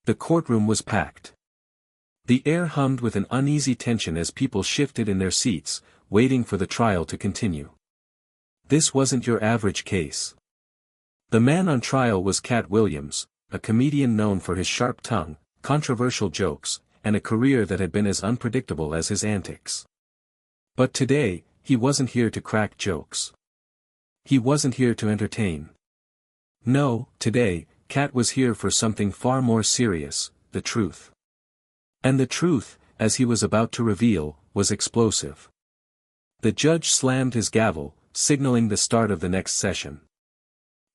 The courtroom was packed. The air hummed with an uneasy tension as people shifted in their seats, waiting for the trial to continue. This wasn't your average case. The man on trial was Katt Williams, a comedian known for his sharp tongue, controversial jokes, and a career that had been as unpredictable as his antics. But today, he wasn't here to crack jokes. He wasn't here to entertain. No, today, Katt was here for something far more serious, the truth. And the truth, as he was about to reveal, was explosive. The judge slammed his gavel, signaling the start of the next session.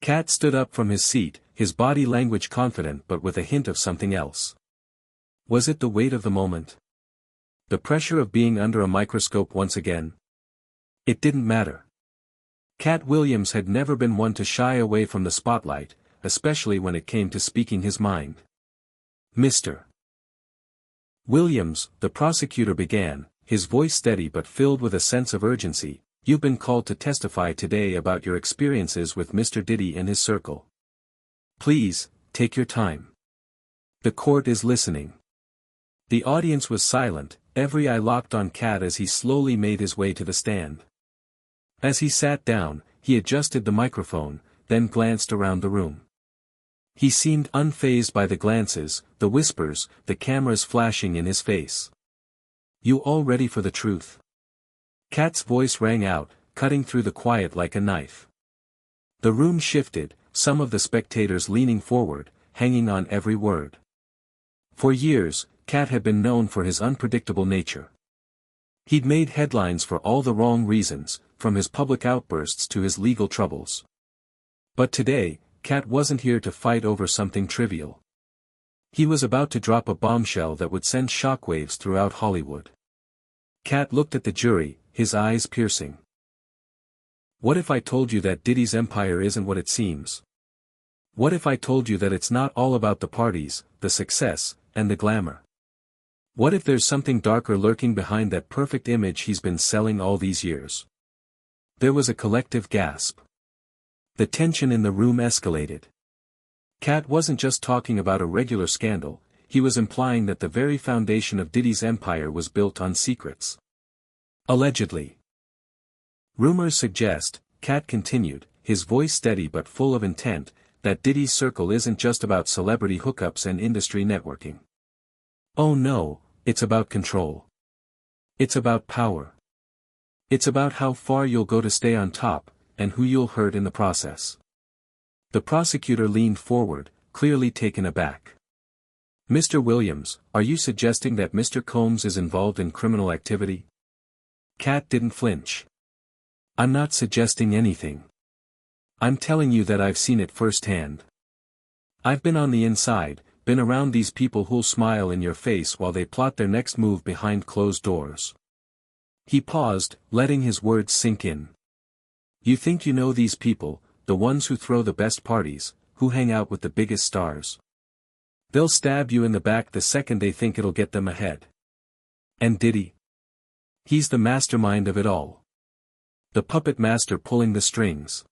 Katt stood up from his seat, his body language confident but with a hint of something else. Was it the weight of the moment? The pressure of being under a microscope once again? It didn't matter. Katt Williams had never been one to shy away from the spotlight, especially when it came to speaking his mind. Mr. Williams, the prosecutor began, his voice steady but filled with a sense of urgency, you've been called to testify today about your experiences with Mr. Diddy and his circle. Please, take your time. The court is listening. The audience was silent, every eye locked on Katt as he slowly made his way to the stand. As he sat down, he adjusted the microphone, then glanced around the room. He seemed unfazed by the glances, the whispers, the cameras flashing in his face. You all ready for the truth? Katt's voice rang out, cutting through the quiet like a knife. The room shifted, some of the spectators leaning forward, hanging on every word. For years, Katt had been known for his unpredictable nature. He'd made headlines for all the wrong reasons, from his public outbursts to his legal troubles. But today, Katt wasn't here to fight over something trivial. He was about to drop a bombshell that would send shockwaves throughout Hollywood. Katt looked at the jury, his eyes piercing. What if I told you that Diddy's empire isn't what it seems? What if I told you that it's not all about the parties, the success, and the glamour? What if there's something darker lurking behind that perfect image he's been selling all these years? There was a collective gasp. The tension in the room escalated. Katt wasn't just talking about a regular scandal, he was implying that the very foundation of Diddy's empire was built on secrets. Allegedly. Rumors suggest, Katt continued, his voice steady but full of intent, that Diddy's circle isn't just about celebrity hookups and industry networking. Oh no, it's about control. It's about power. It's about how far you'll go to stay on top, and who you'll hurt in the process. The prosecutor leaned forward, clearly taken aback. Mr. Williams, are you suggesting that Mr. Combs is involved in criminal activity? Katt didn't flinch. I'm not suggesting anything. I'm telling you that I've seen it firsthand. I've been on the inside, been around these people who'll smile in your face while they plot their next move behind closed doors. He paused, letting his words sink in. You think you know these people, the ones who throw the best parties, who hang out with the biggest stars. They'll stab you in the back the second they think it'll get them ahead. And Diddy? He's the mastermind of it all. The puppet master pulling the strings.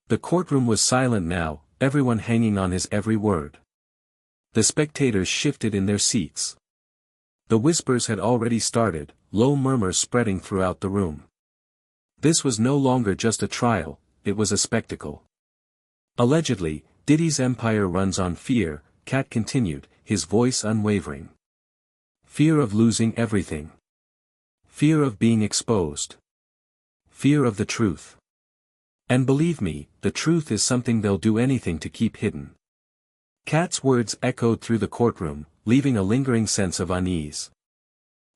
The courtroom was silent now, everyone hanging on his every word. The spectators shifted in their seats. The whispers had already started, low murmurs spreading throughout the room. This was no longer just a trial, it was a spectacle. Allegedly, Diddy's empire runs on fear, Katt continued, his voice unwavering. Fear of losing everything. Fear of being exposed. Fear of the truth. And believe me, the truth is something they'll do anything to keep hidden. Katt's words echoed through the courtroom, leaving a lingering sense of unease.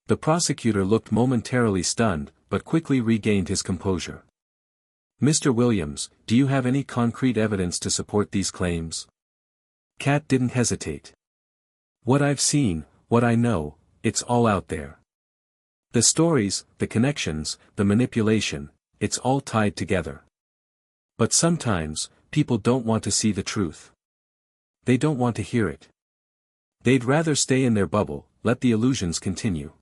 The prosecutor looked momentarily stunned, but quickly regained his composure. Mr. Williams, do you have any concrete evidence to support these claims? Katt didn't hesitate. What I've seen, what I know, it's all out there. The stories, the connections, the manipulation, it's all tied together. But sometimes, people don't want to see the truth. They don't want to hear it. They'd rather stay in their bubble, let the illusions continue.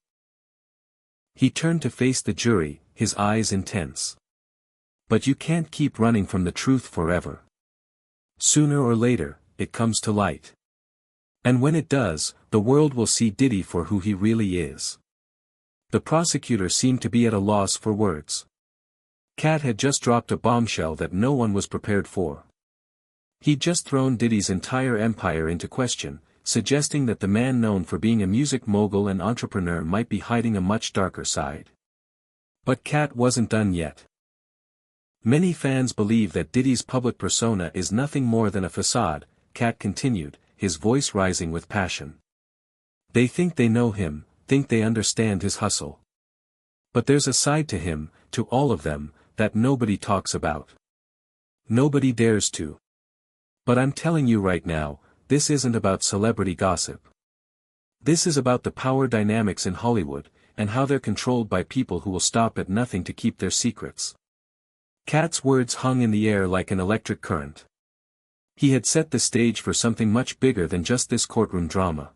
He turned to face the jury, his eyes intense. But you can't keep running from the truth forever. Sooner or later, it comes to light. And when it does, the world will see Diddy for who he really is. The prosecutor seemed to be at a loss for words. Katt had just dropped a bombshell that no one was prepared for. He'd just thrown Diddy's entire empire into question, suggesting that the man known for being a music mogul and entrepreneur might be hiding a much darker side. But Katt wasn't done yet. Many fans believe that Diddy's public persona is nothing more than a facade, Katt continued, his voice rising with passion. They think they know him, think they understand his hustle. But there's a side to him, to all of them, that nobody talks about. Nobody dares to. But I'm telling you right now, this isn't about celebrity gossip. This is about the power dynamics in Hollywood, and how they're controlled by people who will stop at nothing to keep their secrets. Katt's words hung in the air like an electric current. He had set the stage for something much bigger than just this courtroom drama.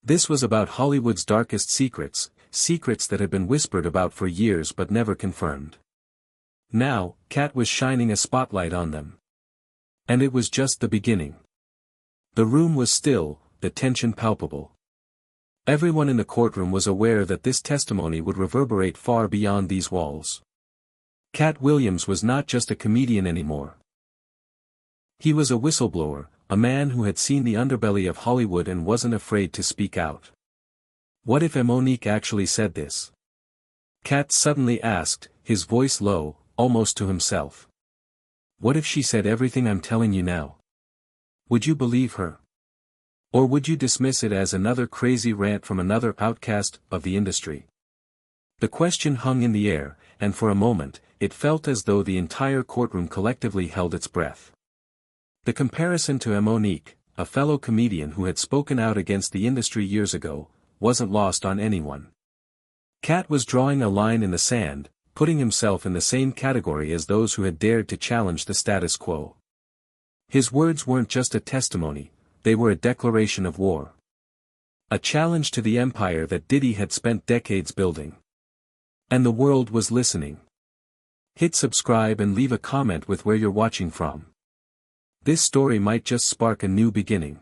This was about Hollywood's darkest secrets, secrets that had been whispered about for years but never confirmed. Now, Katt was shining a spotlight on them. And it was just the beginning. The room was still, the tension palpable. Everyone in the courtroom was aware that this testimony would reverberate far beyond these walls. Katt Williams was not just a comedian anymore. He was a whistleblower, a man who had seen the underbelly of Hollywood and wasn't afraid to speak out. What if Monique actually said this? Katt suddenly asked, his voice low, almost to himself. What if she said everything I'm telling you now? Would you believe her? Or would you dismiss it as another crazy rant from another outcast of the industry? The question hung in the air, and for a moment, it felt as though the entire courtroom collectively held its breath. The comparison to Monique, a fellow comedian who had spoken out against the industry years ago, wasn't lost on anyone. Katt was drawing a line in the sand, putting himself in the same category as those who had dared to challenge the status quo. His words weren't just a testimony, they were a declaration of war. A challenge to the empire that Diddy had spent decades building. And the world was listening. Hit subscribe and leave a comment with where you're watching from. This story might just spark a new beginning.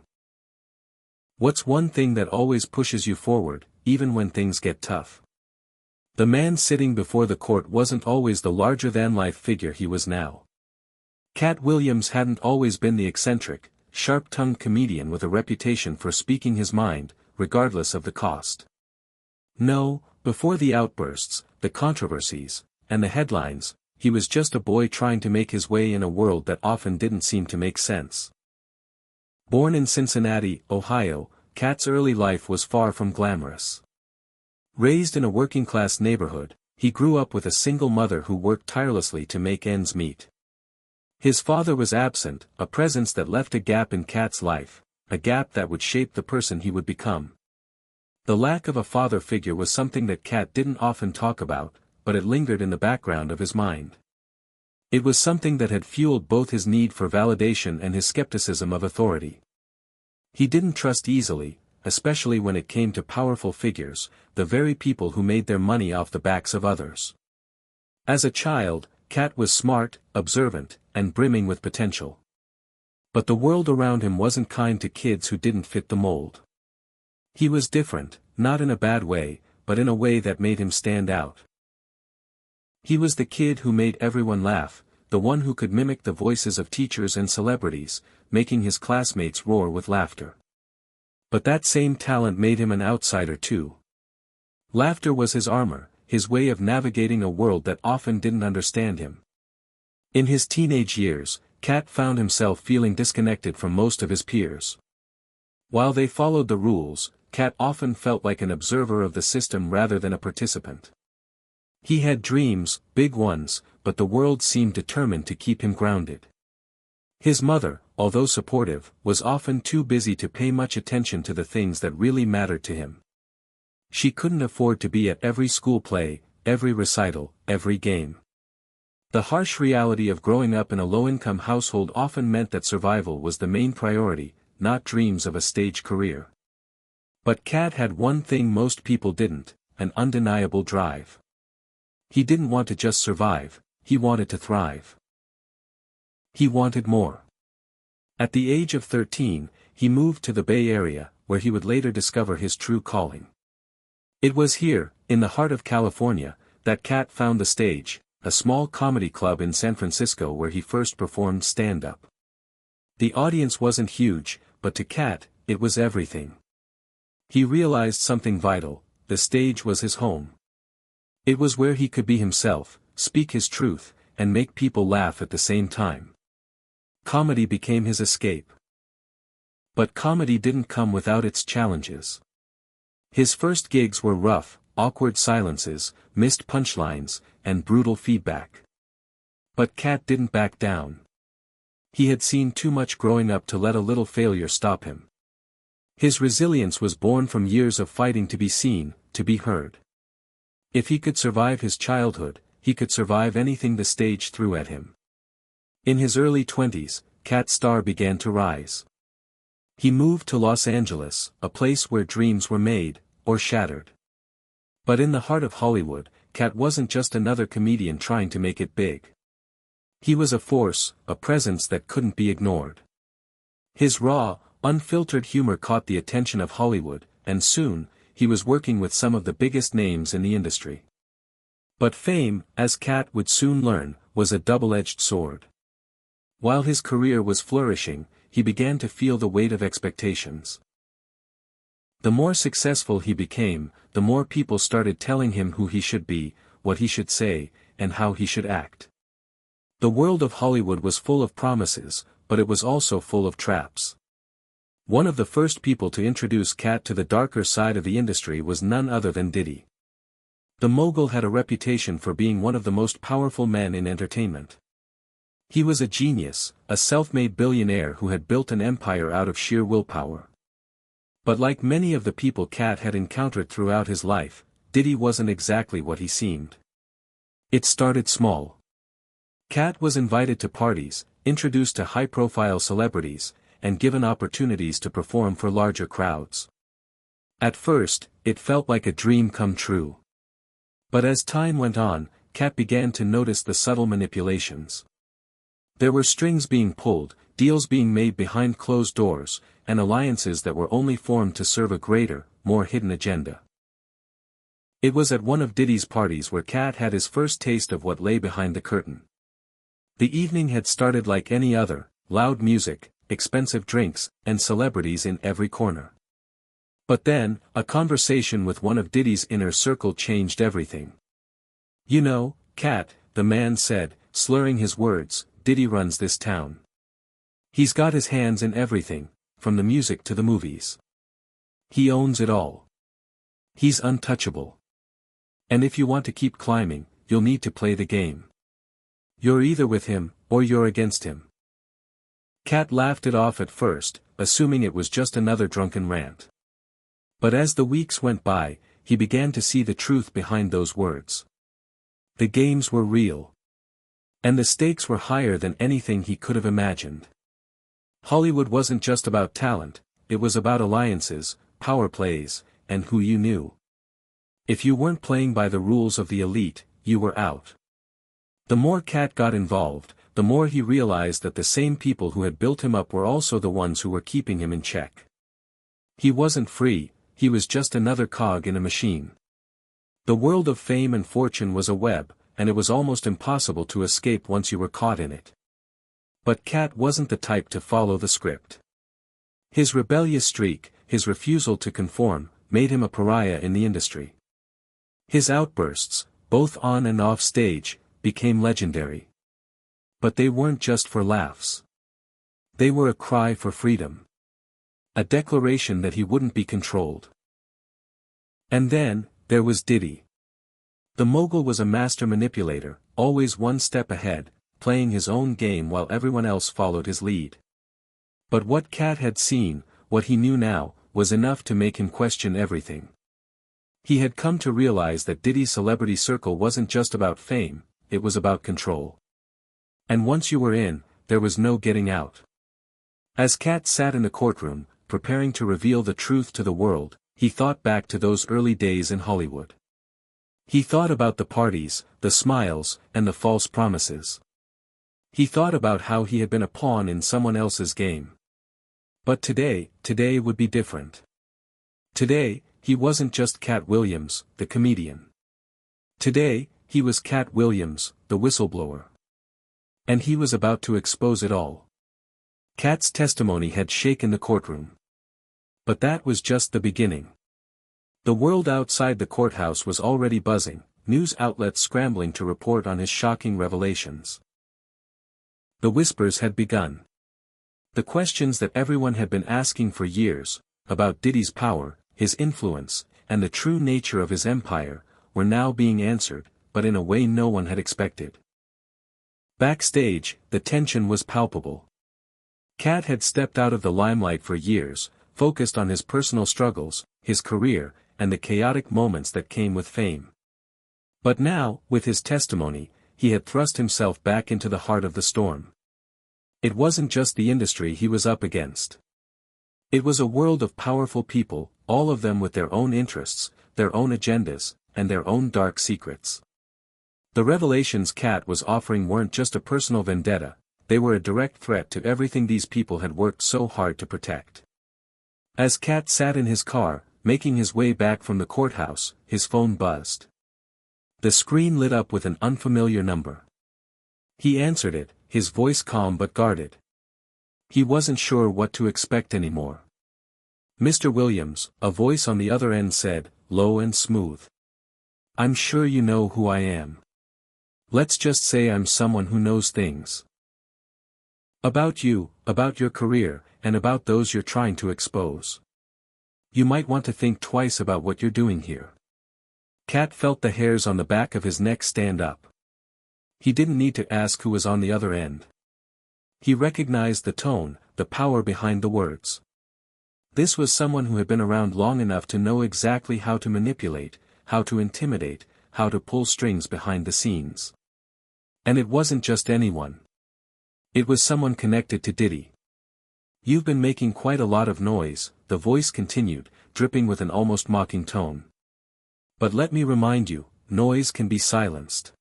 What's one thing that always pushes you forward, even when things get tough? The man sitting before the court wasn't always the larger-than-life figure he was now. Katt Williams hadn't always been the eccentric, sharp-tongued comedian with a reputation for speaking his mind, regardless of the cost. No, before the outbursts, the controversies, and the headlines, he was just a boy trying to make his way in a world that often didn't seem to make sense. Born in Cincinnati, Ohio, Katt's early life was far from glamorous. Raised in a working-class neighborhood, he grew up with a single mother who worked tirelessly to make ends meet. His father was absent, a presence that left a gap in Katt's life, a gap that would shape the person he would become. The lack of a father figure was something that Katt didn't often talk about, but it lingered in the background of his mind. It was something that had fueled both his need for validation and his skepticism of authority. He didn't trust easily, especially when it came to powerful figures, the very people who made their money off the backs of others. As a child, Katt was smart, observant, and brimming with potential. But the world around him wasn't kind to kids who didn't fit the mold. He was different, not in a bad way, but in a way that made him stand out. He was the kid who made everyone laugh, the one who could mimic the voices of teachers and celebrities, making his classmates roar with laughter. But that same talent made him an outsider too. Laughter was his armor, his way of navigating a world that often didn't understand him. In his teenage years, Katt found himself feeling disconnected from most of his peers. While they followed the rules, Katt often felt like an observer of the system rather than a participant. He had dreams, big ones, but the world seemed determined to keep him grounded. His mother, although supportive, was often too busy to pay much attention to the things that really mattered to him. She couldn't afford to be at every school play, every recital, every game. The harsh reality of growing up in a low-income household often meant that survival was the main priority, not dreams of a stage career. But Katt had one thing most people didn't, an undeniable drive. He didn't want to just survive, he wanted to thrive. He wanted more. At the age of 13, he moved to the Bay Area, where he would later discover his true calling. It was here, in the heart of California, that Katt found the stage, a small comedy club in San Francisco where he first performed stand-up. The audience wasn't huge, but to Katt, it was everything. He realized something vital: the stage was his home. It was where he could be himself, speak his truth, and make people laugh at the same time. Comedy became his escape. But comedy didn't come without its challenges. His first gigs were rough, awkward silences, missed punchlines, and brutal feedback. But Katt didn't back down. He had seen too much growing up to let a little failure stop him. His resilience was born from years of fighting to be seen, to be heard. If he could survive his childhood, he could survive anything the stage threw at him. In his early 20s, Katt's star began to rise. He moved to Los Angeles, a place where dreams were made, or shattered. But in the heart of Hollywood, Katt wasn't just another comedian trying to make it big. He was a force, a presence that couldn't be ignored. His raw, unfiltered humor caught the attention of Hollywood, and soon, he was working with some of the biggest names in the industry. But fame, as Katt would soon learn, was a double-edged sword. While his career was flourishing, he began to feel the weight of expectations. The more successful he became, the more people started telling him who he should be, what he should say, and how he should act. The world of Hollywood was full of promises, but it was also full of traps. One of the first people to introduce Katt to the darker side of the industry was none other than Diddy. The mogul had a reputation for being one of the most powerful men in entertainment. He was a genius, a self-made billionaire who had built an empire out of sheer willpower. But like many of the people Katt had encountered throughout his life, Diddy wasn't exactly what he seemed. It started small. Katt was invited to parties, introduced to high-profile celebrities, and given opportunities to perform for larger crowds. At first, it felt like a dream come true. But as time went on, Katt began to notice the subtle manipulations. There were strings being pulled, deals being made behind closed doors, and alliances that were only formed to serve a greater, more hidden agenda. It was at one of Diddy's parties where Katt had his first taste of what lay behind the curtain. The evening had started like any other: loud music, expensive drinks, and celebrities in every corner. But then, a conversation with one of Diddy's inner circle changed everything. "You know, Katt," the man said, slurring his words, "Diddy runs this town. He's got his hands in everything, from the music to the movies. He owns it all. He's untouchable. And if you want to keep climbing, you'll need to play the game. You're either with him, or you're against him." Katt laughed it off at first, assuming it was just another drunken rant. But as the weeks went by, he began to see the truth behind those words. The games were real. And the stakes were higher than anything he could have imagined. Hollywood wasn't just about talent, it was about alliances, power plays, and who you knew. If you weren't playing by the rules of the elite, you were out. The more Katt got involved, the more he realized that the same people who had built him up were also the ones who were keeping him in check. He wasn't free, he was just another cog in a machine. The world of fame and fortune was a web, and it was almost impossible to escape once you were caught in it. But Katt wasn't the type to follow the script. His rebellious streak, his refusal to conform, made him a pariah in the industry. His outbursts, both on and off stage, became legendary. But they weren't just for laughs. They were a cry for freedom. A declaration that he wouldn't be controlled. And then, there was Diddy. The mogul was a master manipulator, always one step ahead, playing his own game while everyone else followed his lead. But what Katt had seen, what he knew now, was enough to make him question everything. He had come to realize that Diddy's celebrity circle wasn't just about fame, it was about control. And once you were in, there was no getting out. As Katt sat in the courtroom, preparing to reveal the truth to the world, he thought back to those early days in Hollywood. He thought about the parties, the smiles, and the false promises. He thought about how he had been a pawn in someone else's game. But today would be different. Today, he wasn't just Katt Williams, the comedian. Today, he was Katt Williams, the whistleblower. And he was about to expose it all. Katt's testimony had shaken the courtroom. But that was just the beginning. The world outside the courthouse was already buzzing, news outlets scrambling to report on his shocking revelations. The whispers had begun. The questions that everyone had been asking for years, about Diddy's power, his influence, and the true nature of his empire, were now being answered, but in a way no one had expected. Backstage, the tension was palpable. Katt had stepped out of the limelight for years, focused on his personal struggles, his career, and the chaotic moments that came with fame. But now, with his testimony, he had thrust himself back into the heart of the storm. It wasn't just the industry he was up against. It was a world of powerful people, all of them with their own interests, their own agendas, and their own dark secrets. The revelations Katt was offering weren't just a personal vendetta, they were a direct threat to everything these people had worked so hard to protect. As Katt sat in his car, making his way back from the courthouse, his phone buzzed. The screen lit up with an unfamiliar number. He answered it, his voice calm but guarded. He wasn't sure what to expect anymore. "Mr. Williams," a voice on the other end said, low and smooth. "I'm sure you know who I am. Let's just say I'm someone who knows things. About you, about your career, and about those you're trying to expose. You might want to think twice about what you're doing here." Katt felt the hairs on the back of his neck stand up. He didn't need to ask who was on the other end. He recognized the tone, the power behind the words. This was someone who had been around long enough to know exactly how to manipulate, how to intimidate, how to pull strings behind the scenes. And it wasn't just anyone. It was someone connected to Diddy. "You've been making quite a lot of noise," the voice continued, dripping with an almost mocking tone. "But let me remind you, noise can be silenced.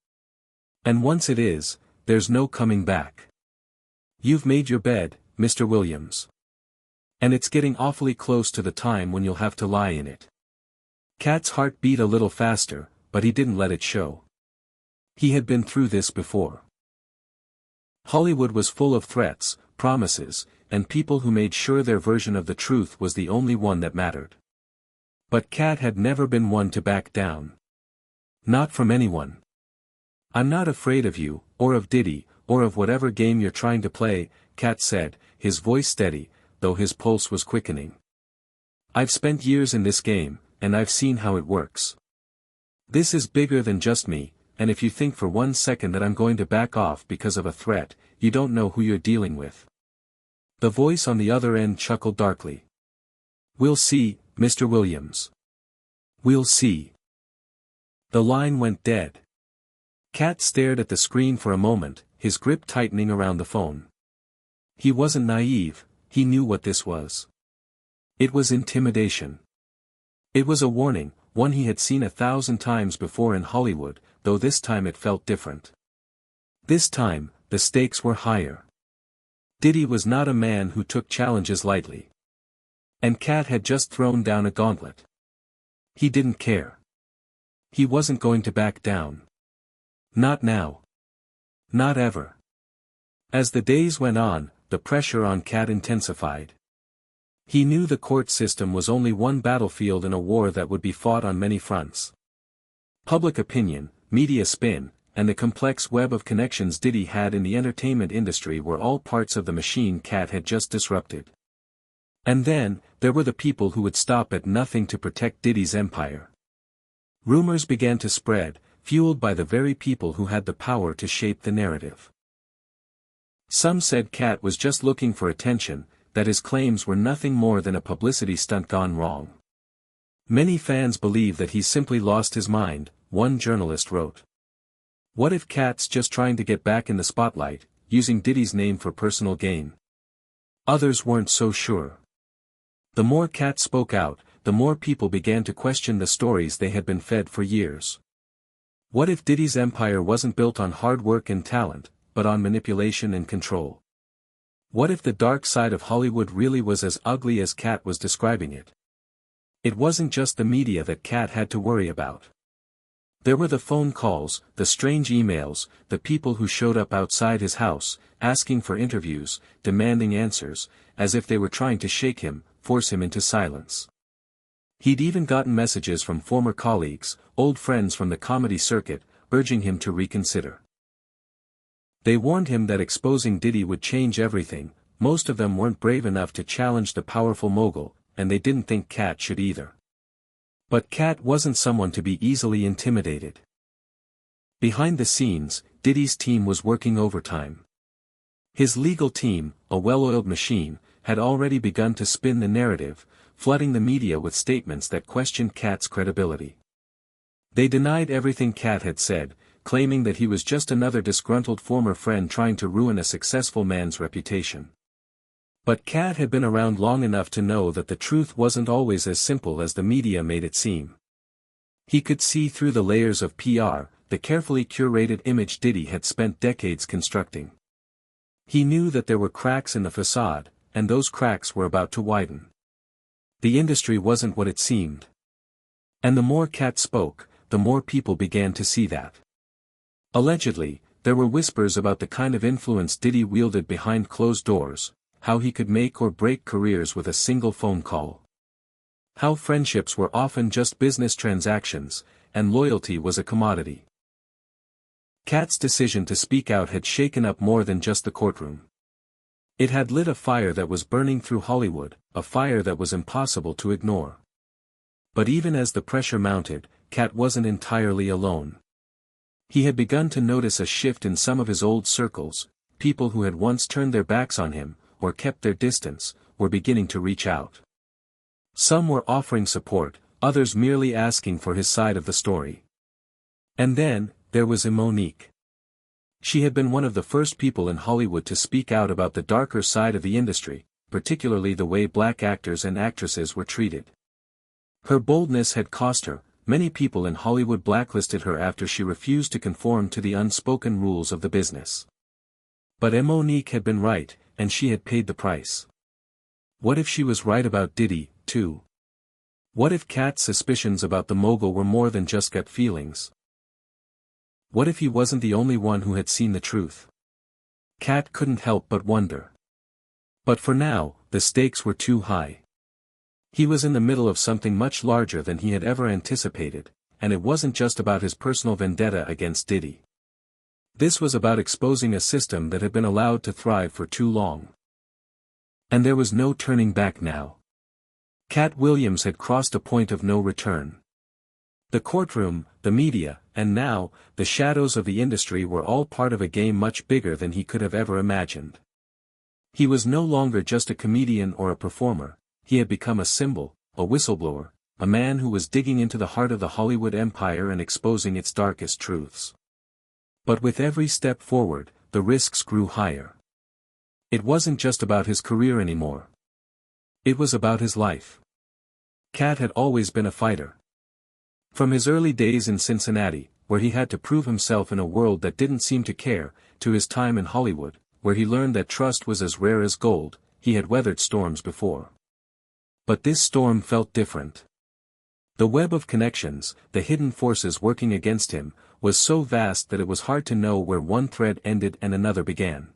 And once it is, there's no coming back. You've made your bed, Mr. Williams. And it's getting awfully close to the time when you'll have to lie in it." Katt's heart beat a little faster, but he didn't let it show. He had been through this before. Hollywood was full of threats, promises, and people who made sure their version of the truth was the only one that mattered. But Katt had never been one to back down. Not from anyone. "I'm not afraid of you, or of Diddy, or of whatever game you're trying to play," Katt said, his voice steady, though his pulse was quickening. "I've spent years in this game, and I've seen how it works. This is bigger than just me, and if you think for 1 second that I'm going to back off because of a threat, you don't know who you're dealing with." The voice on the other end chuckled darkly. "We'll see, Mr. Williams. We'll see." The line went dead. Katt stared at the screen for a moment, his grip tightening around the phone. He wasn't naive, he knew what this was. It was intimidation. It was a warning, one he had seen 1,000 times before in Hollywood, though this time it felt different. This time, the stakes were higher. Diddy was not a man who took challenges lightly. And Katt had just thrown down a gauntlet. He didn't care. He wasn't going to back down. Not now. Not ever. As the days went on, the pressure on Katt intensified. He knew the court system was only one battlefield in a war that would be fought on many fronts. Public opinion, media spin, and the complex web of connections Diddy had in the entertainment industry were all parts of the machine Katt had just disrupted. And then, there were the people who would stop at nothing to protect Diddy's empire. Rumors began to spread, fueled by the very people who had the power to shape the narrative. Some said Katt was just looking for attention, that his claims were nothing more than a publicity stunt gone wrong. Many fans believed that he simply lost his mind, one journalist wrote. What if Katt's just trying to get back in the spotlight, using Diddy's name for personal gain? Others weren't so sure. The more Katt spoke out, the more people began to question the stories they had been fed for years. What if Diddy's empire wasn't built on hard work and talent, but on manipulation and control? What if the dark side of Hollywood really was as ugly as Katt was describing it? It wasn't just the media that Katt had to worry about. There were the phone calls, the strange emails, the people who showed up outside his house, asking for interviews, demanding answers, as if they were trying to shake him, force him into silence. He'd even gotten messages from former colleagues, old friends from the comedy circuit, urging him to reconsider. They warned him that exposing Diddy would change everything. Most of them weren't brave enough to challenge the powerful mogul, and they didn't think Katt should either. But Katt wasn't someone to be easily intimidated. Behind the scenes, Diddy's team was working overtime. His legal team, a well-oiled machine, had already begun to spin the narrative, flooding the media with statements that questioned Katt's credibility. They denied everything Katt had said, claiming that he was just another disgruntled former friend trying to ruin a successful man's reputation. But Katt had been around long enough to know that the truth wasn't always as simple as the media made it seem. He could see through the layers of PR, the carefully curated image Diddy had spent decades constructing. He knew that there were cracks in the facade, and those cracks were about to widen. The industry wasn't what it seemed. And the more Katt spoke, the more people began to see that. Allegedly, there were whispers about the kind of influence Diddy wielded behind closed doors, how he could make or break careers with a single phone call. How friendships were often just business transactions, and loyalty was a commodity. Katt's decision to speak out had shaken up more than just the courtroom. It had lit a fire that was burning through Hollywood, a fire that was impossible to ignore. But even as the pressure mounted, Katt wasn't entirely alone. He had begun to notice a shift in some of his old circles. People who had once turned their backs on him, or kept their distance, were beginning to reach out. Some were offering support, others merely asking for his side of the story. And then, there was Monique. She had been one of the first people in Hollywood to speak out about the darker side of the industry, particularly the way black actors and actresses were treated. Her boldness had cost her. Many people in Hollywood blacklisted her after she refused to conform to the unspoken rules of the business. But Monique had been right, and she had paid the price. What if she was right about Diddy, too? What if Katt's suspicions about the mogul were more than just gut feelings? What if he wasn't the only one who had seen the truth? Katt couldn't help but wonder. But for now, the stakes were too high. He was in the middle of something much larger than he had ever anticipated, and it wasn't just about his personal vendetta against Diddy. This was about exposing a system that had been allowed to thrive for too long. And there was no turning back now. Katt Williams had crossed a point of no return. The courtroom, the media, and now, the shadows of the industry were all part of a game much bigger than he could have ever imagined. He was no longer just a comedian or a performer. He had become a symbol, a whistleblower, a man who was digging into the heart of the Hollywood empire and exposing its darkest truths. But with every step forward, the risks grew higher. It wasn't just about his career anymore. It was about his life. Katt had always been a fighter. From his early days in Cincinnati, where he had to prove himself in a world that didn't seem to care, to his time in Hollywood, where he learned that trust was as rare as gold, he had weathered storms before. But this storm felt different. The web of connections, the hidden forces working against him, was so vast that it was hard to know where one thread ended and another began.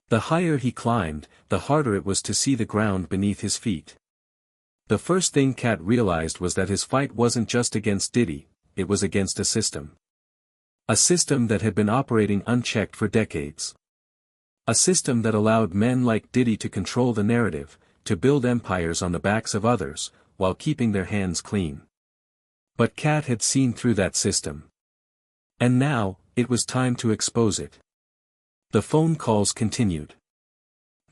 The higher he climbed, the harder it was to see the ground beneath his feet. The first thing Katt realized was that his fight wasn't just against Diddy, it was against a system. A system that had been operating unchecked for decades. A system that allowed men like Diddy to control the narrative, to build empires on the backs of others, while keeping their hands clean. But Katt had seen through that system. And now, it was time to expose it. The phone calls continued.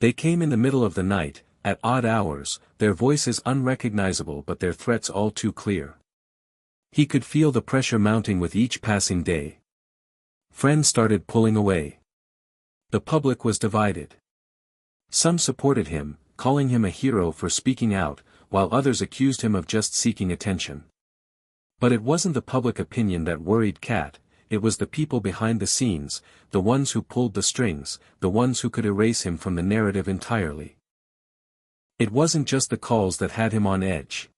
They came in the middle of the night, at odd hours, their voices unrecognizable but their threats all too clear. He could feel the pressure mounting with each passing day. Friends started pulling away. The public was divided. Some supported him, calling him a hero for speaking out, while others accused him of just seeking attention. But it wasn't the public opinion that worried Katt, it was the people behind the scenes, the ones who pulled the strings, the ones who could erase him from the narrative entirely. It wasn't just the calls that had him on edge.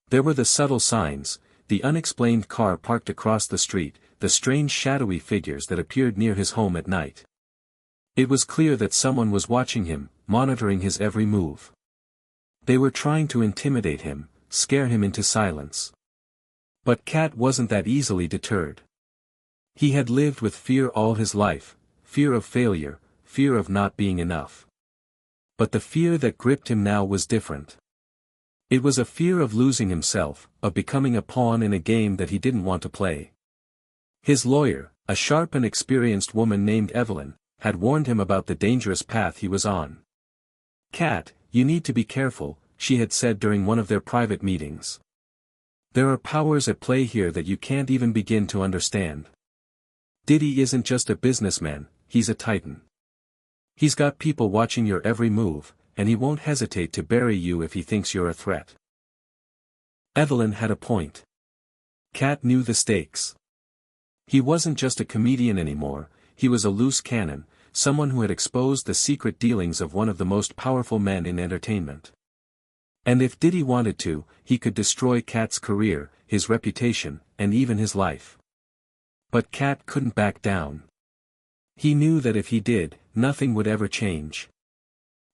There were the subtle signs, the unexplained car parked across the street, the strange shadowy figures that appeared near his home at night. It was clear that someone was watching him, monitoring his every move. They were trying to intimidate him, scare him into silence. But Katt wasn't that easily deterred. He had lived with fear all his life, fear of failure, fear of not being enough. But the fear that gripped him now was different. It was a fear of losing himself, of becoming a pawn in a game that he didn't want to play. His lawyer, a sharp and experienced woman named Evelyn, had warned him about the dangerous path he was on. "Katt, you need to be careful," she had said during one of their private meetings. "There are powers at play here that you can't even begin to understand. Diddy isn't just a businessman, he's a titan. He's got people watching your every move, and he won't hesitate to bury you if he thinks you're a threat." Evelyn had a point. Katt knew the stakes. He wasn't just a comedian anymore, he was a loose cannon, someone who had exposed the secret dealings of one of the most powerful men in entertainment. And if Diddy wanted to, he could destroy Katt's career, his reputation, and even his life. But Katt couldn't back down. He knew that if he did, nothing would ever change.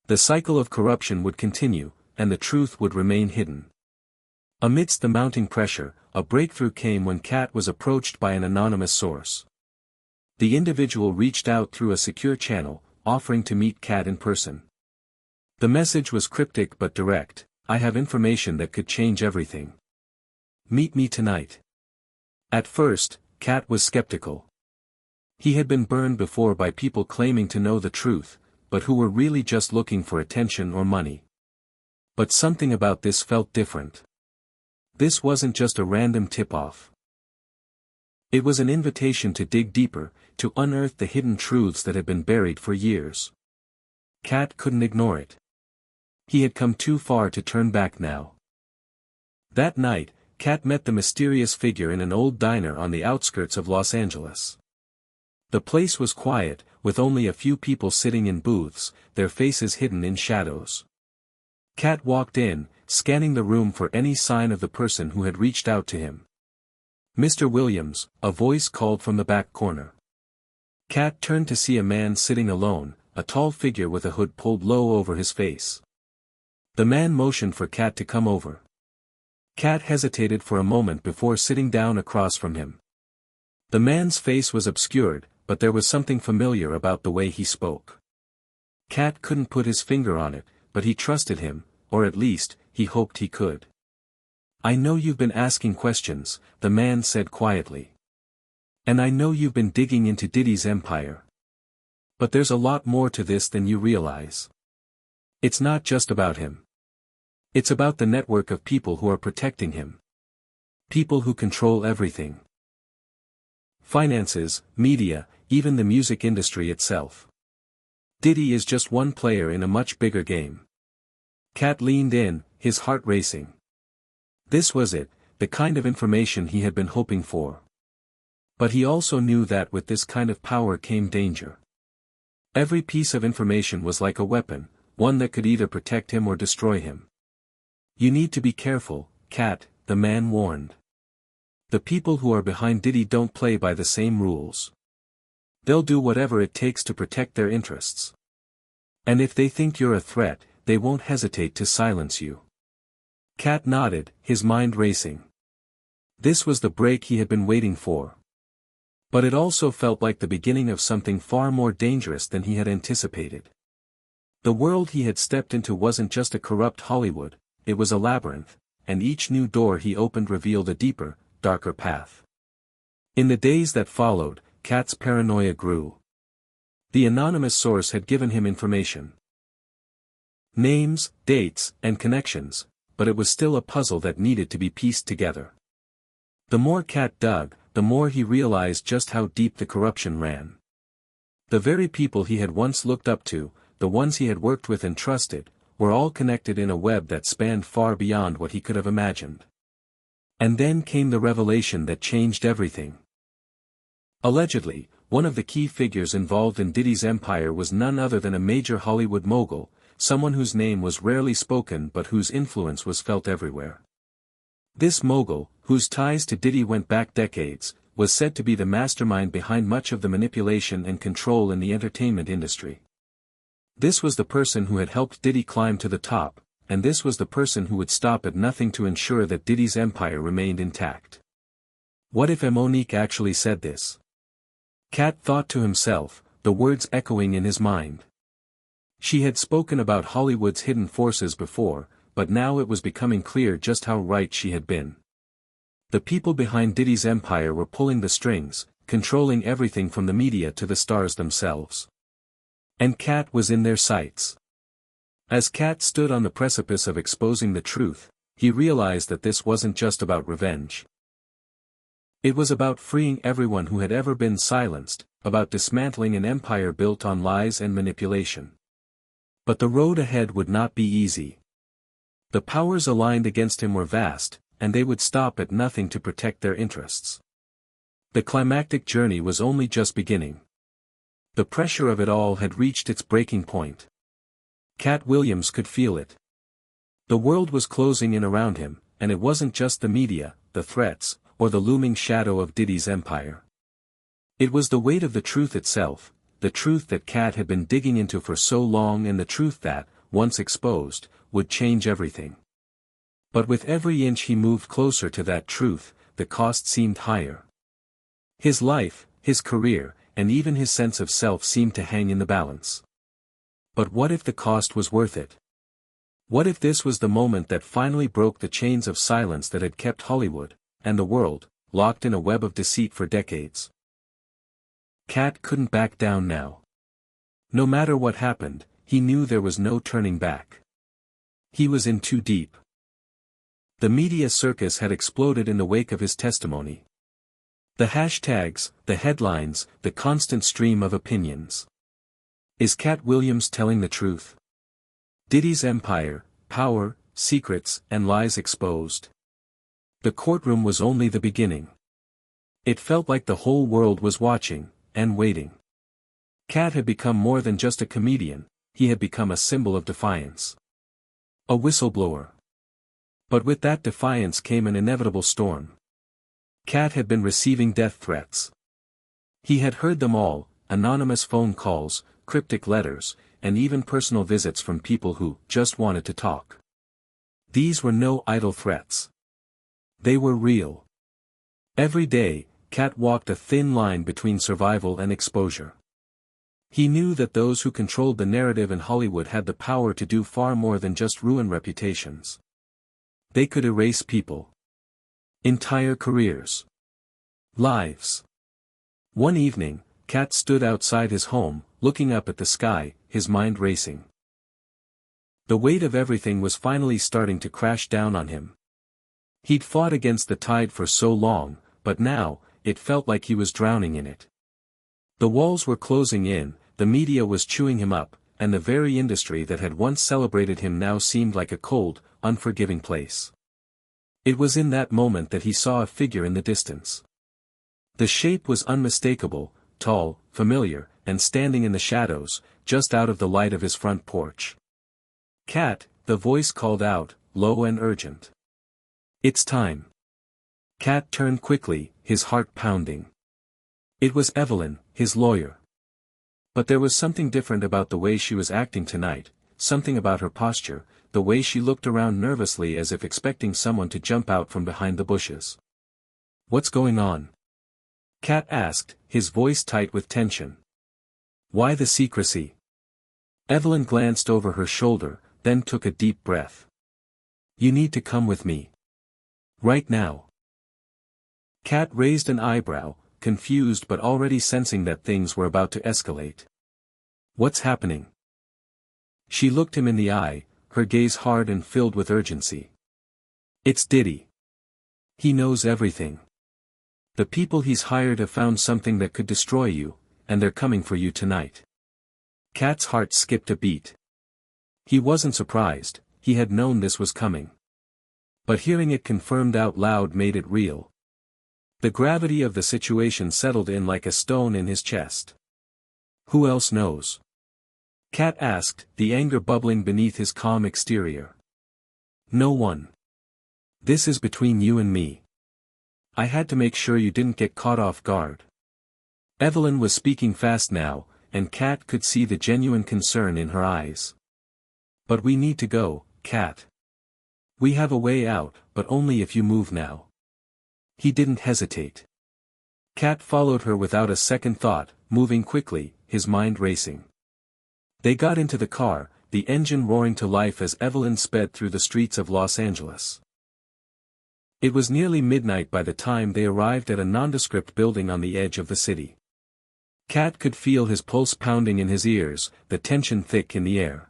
The cycle of corruption would continue, and the truth would remain hidden. Amidst the mounting pressure, a breakthrough came when Katt was approached by an anonymous source. The individual reached out through a secure channel, offering to meet Katt in person. The message was cryptic but direct: "I have information that could change everything. Meet me tonight." At first, Katt was skeptical. He had been burned before by people claiming to know the truth, but who were really just looking for attention or money. But something about this felt different. This wasn't just a random tip-off. It was an invitation to dig deeper, to unearth the hidden truths that had been buried for years. Katt couldn't ignore it. He had come too far to turn back now. That night, Katt met the mysterious figure in an old diner on the outskirts of Los Angeles. The place was quiet, with only a few people sitting in booths, their faces hidden in shadows. Katt walked in, scanning the room for any sign of the person who had reached out to him. "Mr. Williams," a voice called from the back corner. Katt turned to see a man sitting alone, a tall figure with a hood pulled low over his face. The man motioned for Katt to come over. Katt hesitated for a moment before sitting down across from him. The man's face was obscured, but there was something familiar about the way he spoke. Katt couldn't put his finger on it, but he trusted him, or at least, he hoped he could. "I know you've been asking questions," the man said quietly. "And I know you've been digging into Diddy's empire. But there's a lot more to this than you realize. It's not just about him. It's about the network of people who are protecting him. People who control everything. Finances, media, even the music industry itself. Diddy is just one player in a much bigger game." Katt leaned in, his heart racing. This was it, the kind of information he had been hoping for. But he also knew that with this kind of power came danger. Every piece of information was like a weapon, one that could either protect him or destroy him. "You need to be careful, Katt," the man warned. "The people who are behind Diddy don't play by the same rules. They'll do whatever it takes to protect their interests. And if they think you're a threat, they won't hesitate to silence you." Katt nodded, his mind racing. This was the break he had been waiting for. But it also felt like the beginning of something far more dangerous than he had anticipated. The world he had stepped into wasn't just a corrupt Hollywood, it was a labyrinth, and each new door he opened revealed a deeper, darker path. In the days that followed, Katt's paranoia grew. The anonymous source had given him information. Names, dates, and connections, but it was still a puzzle that needed to be pieced together. The more Katt dug, the more he realized just how deep the corruption ran. The very people he had once looked up to, the ones he had worked with and trusted, were all connected in a web that spanned far beyond what he could have imagined. And then came the revelation that changed everything. Allegedly, one of the key figures involved in Diddy's empire was none other than a major Hollywood mogul, someone whose name was rarely spoken but whose influence was felt everywhere. This mogul, whose ties to Diddy went back decades, was said to be the mastermind behind much of the manipulation and control in the entertainment industry. This was the person who had helped Diddy climb to the top, and this was the person who would stop at nothing to ensure that Diddy's empire remained intact. What if Monique actually said this? Katt thought to himself, the words echoing in his mind. She had spoken about Hollywood's hidden forces before, but now it was becoming clear just how right she had been. The people behind Diddy's empire were pulling the strings, controlling everything from the media to the stars themselves. And Katt was in their sights. As Katt stood on the precipice of exposing the truth, he realized that this wasn't just about revenge. It was about freeing everyone who had ever been silenced, about dismantling an empire built on lies and manipulation. But the road ahead would not be easy. The powers aligned against him were vast, and they would stop at nothing to protect their interests. The climactic journey was only just beginning. The pressure of it all had reached its breaking point. Katt Williams could feel it. The world was closing in around him, and it wasn't just the media, the threats, or the looming shadow of Diddy's empire. It was the weight of the truth itself, the truth that Katt had been digging into for so long and the truth that, once exposed, would change everything. But with every inch he moved closer to that truth, the cost seemed higher. His life, his career, and even his sense of self seemed to hang in the balance. But what if the cost was worth it? What if this was the moment that finally broke the chains of silence that had kept Hollywood, and the world, locked in a web of deceit for decades? Katt couldn't back down now. No matter what happened, he knew there was no turning back. He was in too deep. The media circus had exploded in the wake of his testimony. The hashtags, the headlines, the constant stream of opinions. Is Katt Williams telling the truth? Diddy's empire, power, secrets, and lies exposed. The courtroom was only the beginning. It felt like the whole world was watching, and waiting. Katt had become more than just a comedian, he had become a symbol of defiance. A whistleblower. But with that defiance came an inevitable storm. Katt had been receiving death threats. He had heard them all, anonymous phone calls, cryptic letters, and even personal visits from people who just wanted to talk. These were no idle threats. They were real. Every day, Katt walked a thin line between survival and exposure. He knew that those who controlled the narrative in Hollywood had the power to do far more than just ruin reputations. They could erase people. Entire careers. Lives. One evening, Katt stood outside his home, looking up at the sky, his mind racing. The weight of everything was finally starting to crash down on him. He'd fought against the tide for so long, but now, it felt like he was drowning in it. The walls were closing in, the media was chewing him up, and the very industry that had once celebrated him now seemed like a cold, unforgiving place. It was in that moment that he saw a figure in the distance. The shape was unmistakable, tall, familiar, and standing in the shadows, just out of the light of his front porch. "Katt," the voice called out, low and urgent. "It's time." Katt turned quickly, his heart pounding. It was Evelyn, his lawyer. But there was something different about the way she was acting tonight, something about her posture, the way she looked around nervously as if expecting someone to jump out from behind the bushes. "What's going on?" Katt asked, his voice tight with tension. "Why the secrecy?" Evelyn glanced over her shoulder, then took a deep breath. "You need to come with me. Right now." Katt raised an eyebrow, confused but already sensing that things were about to escalate. "What's happening?" She looked him in the eye, her gaze hard and filled with urgency. "It's Diddy. He knows everything. The people he's hired have found something that could destroy you, and they're coming for you tonight." Katt's heart skipped a beat. He wasn't surprised, he had known this was coming. But hearing it confirmed out loud made it real. The gravity of the situation settled in like a stone in his chest. Who else knows? Katt asked, the anger bubbling beneath his calm exterior. No one. This is between you and me. I had to make sure you didn't get caught off guard. Evelyn was speaking fast now, and Katt could see the genuine concern in her eyes. But we need to go, Katt. We have a way out, but only if you move now. He didn't hesitate. Katt followed her without a second thought, moving quickly, his mind racing. They got into the car, the engine roaring to life as Evelyn sped through the streets of Los Angeles. It was nearly midnight by the time they arrived at a nondescript building on the edge of the city. Katt could feel his pulse pounding in his ears, the tension thick in the air.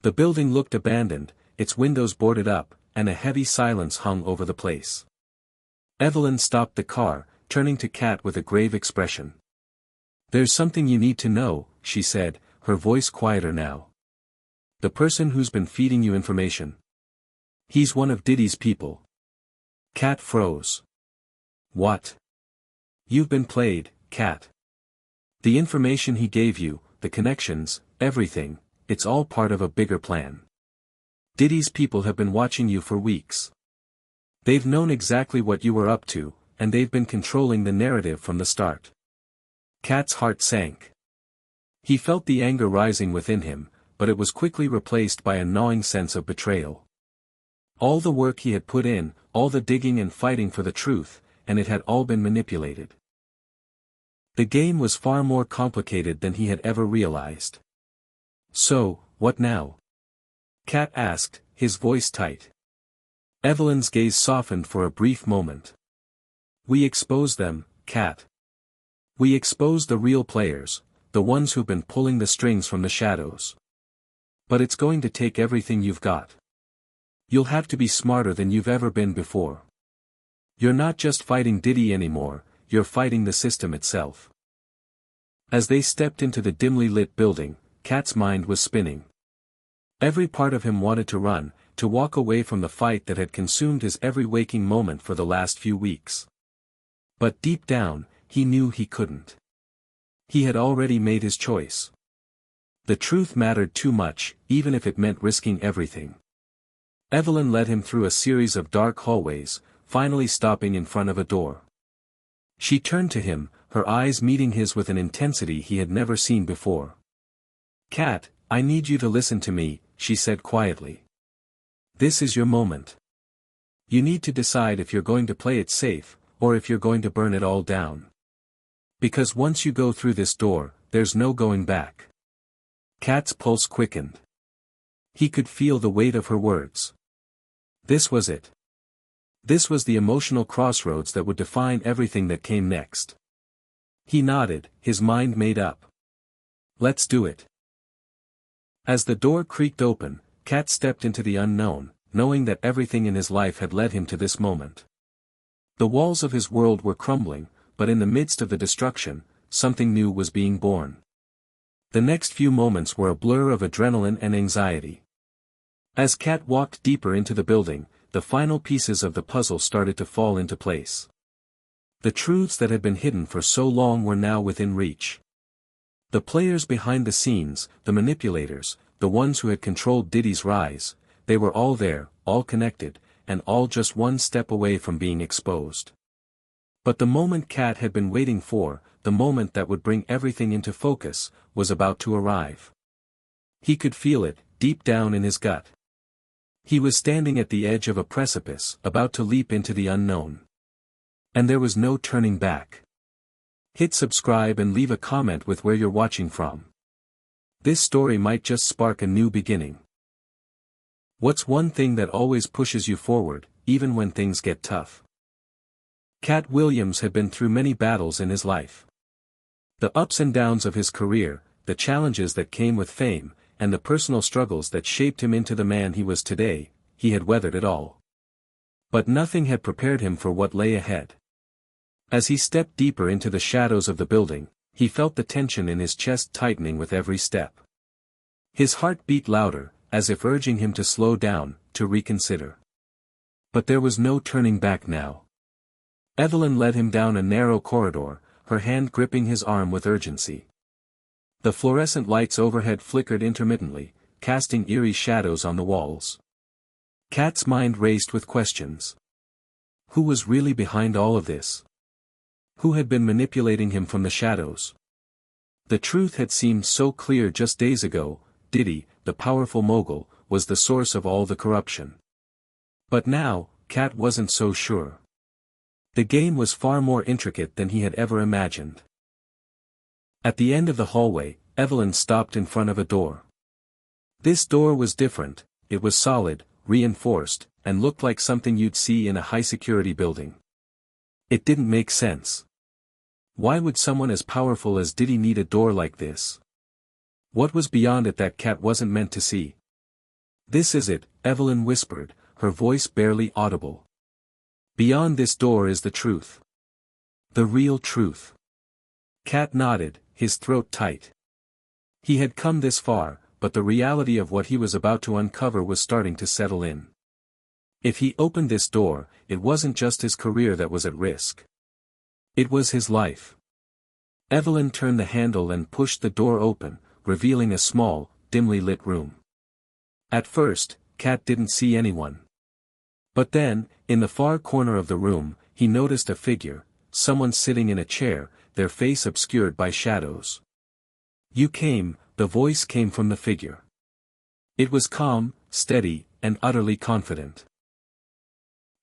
The building looked abandoned, its windows boarded up, and a heavy silence hung over the place. Evelyn stopped the car, turning to Katt with a grave expression. There's something you need to know, she said, her voice quieter now. The person who's been feeding you information. He's one of Diddy's people. Katt froze. What? You've been played, Katt. The information he gave you, the connections, everything, it's all part of a bigger plan. Diddy's people have been watching you for weeks. They've known exactly what you were up to, and they've been controlling the narrative from the start. Katt's heart sank. He felt the anger rising within him, but it was quickly replaced by a gnawing sense of betrayal. All the work he had put in, all the digging and fighting for the truth, and it had all been manipulated. The game was far more complicated than he had ever realized. So, what now? Katt asked, his voice tight. Evelyn's gaze softened for a brief moment. We expose them, Katt. We expose the real players, the ones who've been pulling the strings from the shadows. But it's going to take everything you've got. You'll have to be smarter than you've ever been before. You're not just fighting Diddy anymore, you're fighting the system itself. As they stepped into the dimly lit building, Katt's mind was spinning. Every part of him wanted to run, to walk away from the fight that had consumed his every waking moment for the last few weeks. But deep down, he knew he couldn't. He had already made his choice. The truth mattered too much, even if it meant risking everything. Evelyn led him through a series of dark hallways, finally stopping in front of a door. She turned to him, her eyes meeting his with an intensity he had never seen before. Katt, I need you to listen to me, she said quietly. This is your moment. You need to decide if you're going to play it safe, or if you're going to burn it all down. Because once you go through this door, there's no going back. Katt's pulse quickened. He could feel the weight of her words. This was it. This was the emotional crossroads that would define everything that came next. He nodded, his mind made up. Let's do it. As the door creaked open, Katt stepped into the unknown, knowing that everything in his life had led him to this moment. The walls of his world were crumbling, but in the midst of the destruction, something new was being born. The next few moments were a blur of adrenaline and anxiety. As Katt walked deeper into the building, the final pieces of the puzzle started to fall into place. The truths that had been hidden for so long were now within reach. The players behind the scenes, the manipulators, the ones who had controlled Diddy's rise, they were all there, all connected, and all just one step away from being exposed. But the moment Katt had been waiting for, the moment that would bring everything into focus, was about to arrive. He could feel it, deep down in his gut. He was standing at the edge of a precipice, about to leap into the unknown. And there was no turning back. Hit subscribe and leave a comment with where you're watching from. This story might just spark a new beginning. What's one thing that always pushes you forward, even when things get tough? Katt Williams had been through many battles in his life. The ups and downs of his career, the challenges that came with fame, and the personal struggles that shaped him into the man he was today, he had weathered it all. But nothing had prepared him for what lay ahead. As he stepped deeper into the shadows of the building, he felt the tension in his chest tightening with every step. His heart beat louder, as if urging him to slow down, to reconsider. But there was no turning back now. Evelyn led him down a narrow corridor, her hand gripping his arm with urgency. The fluorescent lights overhead flickered intermittently, casting eerie shadows on the walls. Katt's mind raced with questions. Who was really behind all of this? Who had been manipulating him from the shadows? The truth had seemed so clear just days ago. Diddy, the powerful mogul, was the source of all the corruption. But now, Katt wasn't so sure. The game was far more intricate than he had ever imagined. At the end of the hallway, Evelyn stopped in front of a door. This door was different. It was solid, reinforced, and looked like something you'd see in a high-security building. It didn't make sense. Why would someone as powerful as Diddy need a door like this? What was beyond it that Katt wasn't meant to see? This is it, Evelyn whispered, her voice barely audible. Beyond this door is the truth. The real truth. Katt nodded, his throat tight. He had come this far, but the reality of what he was about to uncover was starting to settle in. If he opened this door, it wasn't just his career that was at risk. It was his life. Evelyn turned the handle and pushed the door open, revealing a small, dimly lit room. At first, Katt didn't see anyone. But then, in the far corner of the room, he noticed a figure, someone sitting in a chair, their face obscured by shadows. "You came," the voice came from the figure. It was calm, steady, and utterly confident.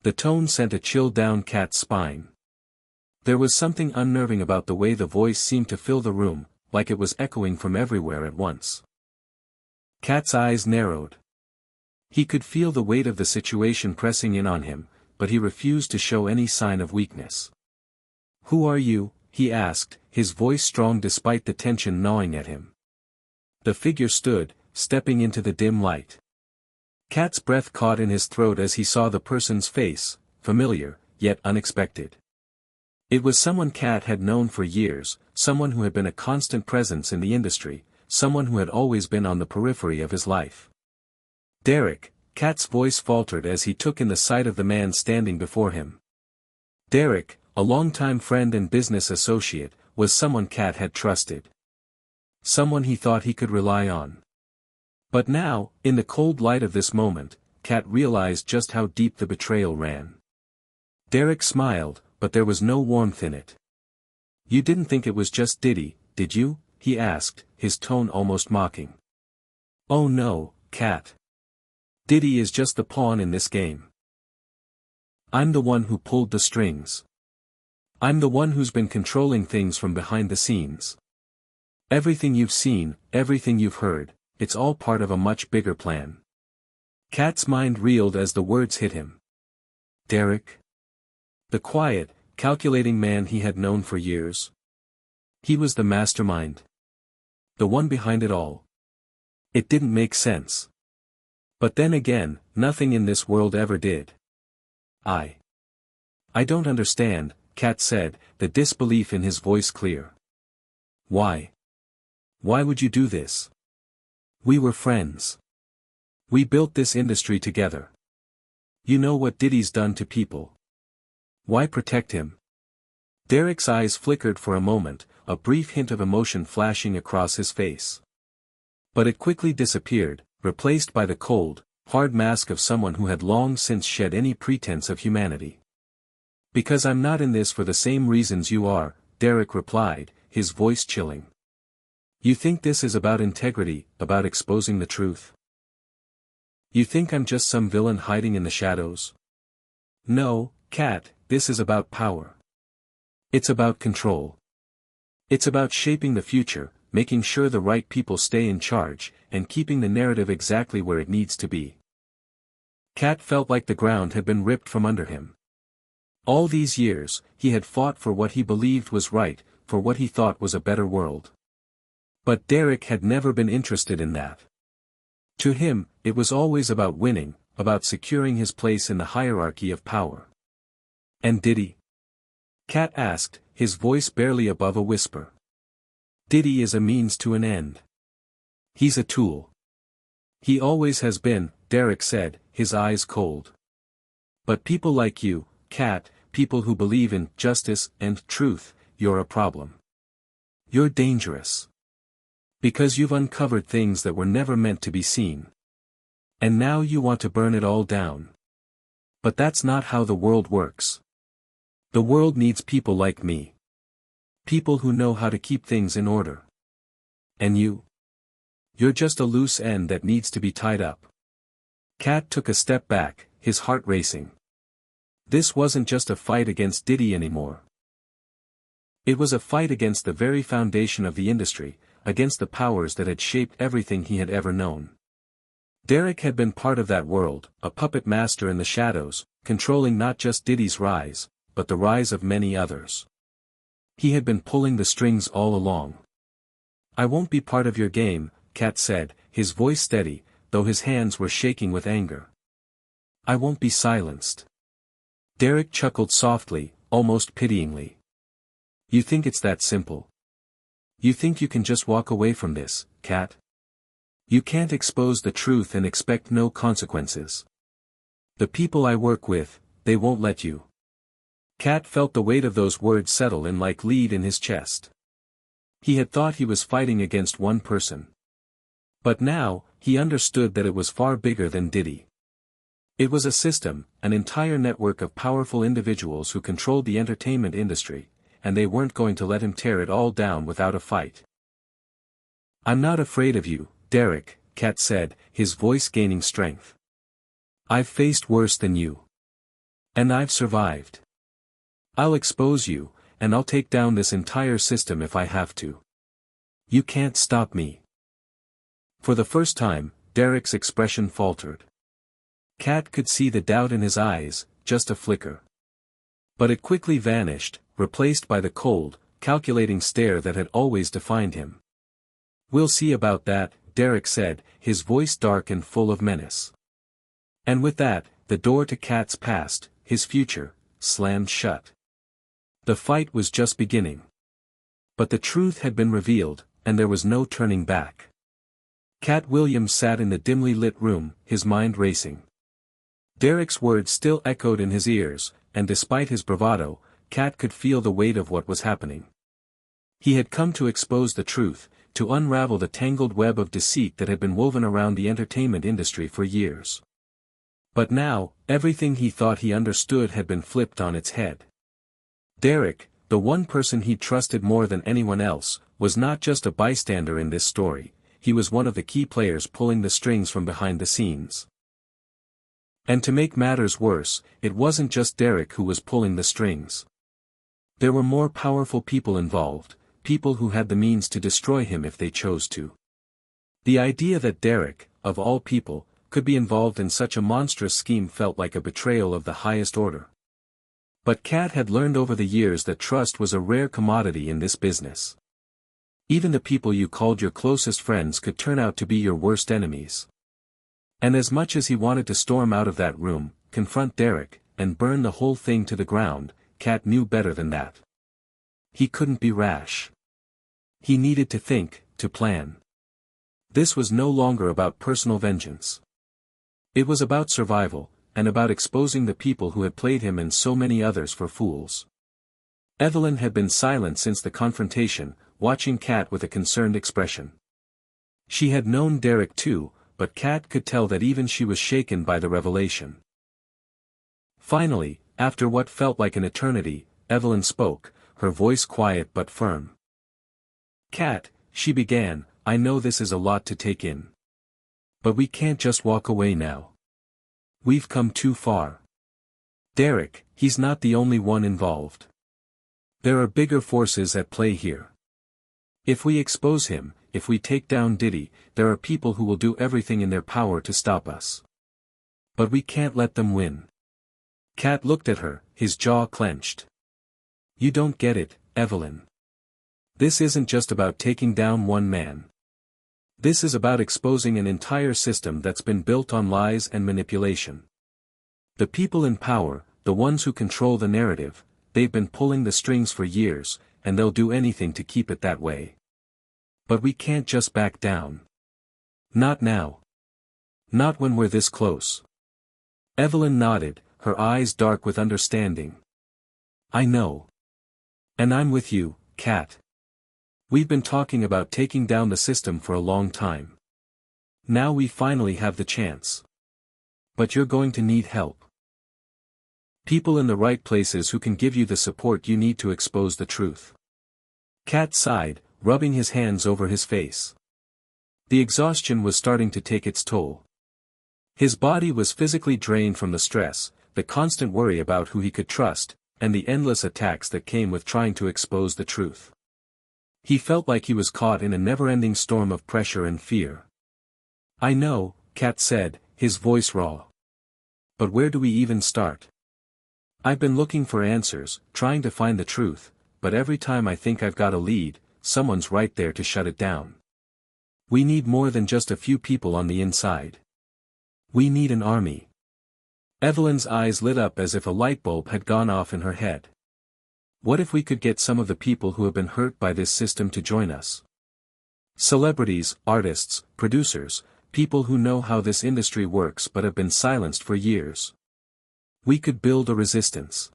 The tone sent a chill down Katt's spine. There was something unnerving about the way the voice seemed to fill the room, like it was echoing from everywhere at once. Katt's eyes narrowed. He could feel the weight of the situation pressing in on him, but he refused to show any sign of weakness. "Who are you?" he asked, his voice strong despite the tension gnawing at him. The figure stood, stepping into the dim light. Katt's breath caught in his throat as he saw the person's face, familiar, yet unexpected. It was someone Katt had known for years, someone who had been a constant presence in the industry, someone who had always been on the periphery of his life. "Derek," Katt's voice faltered as he took in the sight of the man standing before him. Derek, a longtime friend and business associate, was someone Katt had trusted. Someone he thought he could rely on. But now, in the cold light of this moment, Katt realized just how deep the betrayal ran. Derek smiled, but there was no warmth in it. "You didn't think it was just Diddy, did you?" he asked, his tone almost mocking. "Oh no, Katt. Diddy is just the pawn in this game. I'm the one who pulled the strings. I'm the one who's been controlling things from behind the scenes. Everything you've seen, everything you've heard, it's all part of a much bigger plan." Katt's mind reeled as the words hit him. Derek? The quiet, calculating man he had known for years. He was the mastermind. The one behind it all. It didn't make sense. But then again, nothing in this world ever did. I don't understand, Katt said, the disbelief in his voice clear. Why? Why would you do this? We were friends. We built this industry together. You know what Diddy's done to people. Why protect him? Derek's eyes flickered for a moment, a brief hint of emotion flashing across his face. But it quickly disappeared, replaced by the cold, hard mask of someone who had long since shed any pretense of humanity. Because I'm not in this for the same reasons you are, Derek replied, his voice chilling. You think this is about integrity, about exposing the truth? You think I'm just some villain hiding in the shadows? No, Katt, this is about power. It's about control. It's about shaping the future, making sure the right people stay in charge, and keeping the narrative exactly where it needs to be. Katt felt like the ground had been ripped from under him. All these years, he had fought for what he believed was right, for what he thought was a better world. But Derek had never been interested in that. To him, it was always about winning, about securing his place in the hierarchy of power. And Diddy? Katt asked, his voice barely above a whisper. Diddy is a means to an end. He's a tool. He always has been, Derek said, his eyes cold. But people like you, Katt, people who believe in justice and truth, you're a problem. You're dangerous. Because you've uncovered things that were never meant to be seen. And now you want to burn it all down. But that's not how the world works. The world needs people like me. People who know how to keep things in order. And you? You're just a loose end that needs to be tied up. Katt took a step back, his heart racing. This wasn't just a fight against Diddy anymore. It was a fight against the very foundation of the industry, against the powers that had shaped everything he had ever known. Derek had been part of that world, a puppet master in the shadows, controlling not just Diddy's rise, but the rise of many others. He had been pulling the strings all along. "I won't be part of your game," Katt said, his voice steady, though his hands were shaking with anger. "I won't be silenced." Derek chuckled softly, almost pityingly. "You think it's that simple? You think you can just walk away from this, Katt? You can't expose the truth and expect no consequences. The people I work with, they won't let you." Katt felt the weight of those words settle in like lead in his chest. He had thought he was fighting against one person. But now, he understood that it was far bigger than Diddy. It was a system, an entire network of powerful individuals who controlled the entertainment industry, and they weren't going to let him tear it all down without a fight. "I'm not afraid of you, Derek," Katt said, his voice gaining strength. "I've faced worse than you. And I've survived. I'll expose you, and I'll take down this entire system if I have to. You can't stop me." For the first time, Derek's expression faltered. Katt could see the doubt in his eyes, just a flicker. But it quickly vanished, replaced by the cold, calculating stare that had always defined him. "We'll see about that," Derek said, his voice dark and full of menace. And with that, the door to Katt's past, his future, slammed shut. The fight was just beginning. But the truth had been revealed, and there was no turning back. Katt Williams sat in the dimly lit room, his mind racing. Derek's words still echoed in his ears, and despite his bravado, Katt could feel the weight of what was happening. He had come to expose the truth, to unravel the tangled web of deceit that had been woven around the entertainment industry for years. But now, everything he thought he understood had been flipped on its head. Derek, the one person he trusted more than anyone else, was not just a bystander in this story, he was one of the key players pulling the strings from behind the scenes. And to make matters worse, it wasn't just Derek who was pulling the strings. There were more powerful people involved, people who had the means to destroy him if they chose to. The idea that Derek, of all people, could be involved in such a monstrous scheme felt like a betrayal of the highest order. But Katt had learned over the years that trust was a rare commodity in this business. Even the people you called your closest friends could turn out to be your worst enemies. And as much as he wanted to storm out of that room, confront Derek, and burn the whole thing to the ground, Katt knew better than that. He couldn't be rash. He needed to think, to plan. This was no longer about personal vengeance. It was about survival, and about exposing the people who had played him and so many others for fools. Evelyn had been silent since the confrontation, watching Katt with a concerned expression. She had known Derek too, but Katt could tell that even she was shaken by the revelation. Finally, after what felt like an eternity, Evelyn spoke, her voice quiet but firm. "Katt," she began, "I know this is a lot to take in. But we can't just walk away now. We've come too far. Derek, he's not the only one involved. There are bigger forces at play here. If we expose him, if we take down Diddy, there are people who will do everything in their power to stop us. But we can't let them win." Katt looked at her, his jaw clenched. "You don't get it, Evelyn. This isn't just about taking down one man. This is about exposing an entire system that's been built on lies and manipulation. The people in power, the ones who control the narrative, they've been pulling the strings for years, and they'll do anything to keep it that way. But we can't just back down. Not now. Not when we're this close." Evelyn nodded, her eyes dark with understanding. I know. And I'm with you, Katt. We've been talking about taking down the system for a long time. Now we finally have the chance. But you're going to need help. People in the right places who can give you the support you need to expose the truth. Katt sighed, rubbing his hands over his face. The exhaustion was starting to take its toll. His body was physically drained from the stress, the constant worry about who he could trust, and the endless attacks that came with trying to expose the truth. He felt like he was caught in a never-ending storm of pressure and fear. I know, Katt said, his voice raw. But where do we even start? I've been looking for answers, trying to find the truth, but every time I think I've got a lead, someone's right there to shut it down. We need more than just a few people on the inside. We need an army. Evelyn's eyes lit up as if a light bulb had gone off in her head. What if we could get some of the people who have been hurt by this system to join us? Celebrities, artists, producers, people who know how this industry works but have been silenced for years. We could build a resistance.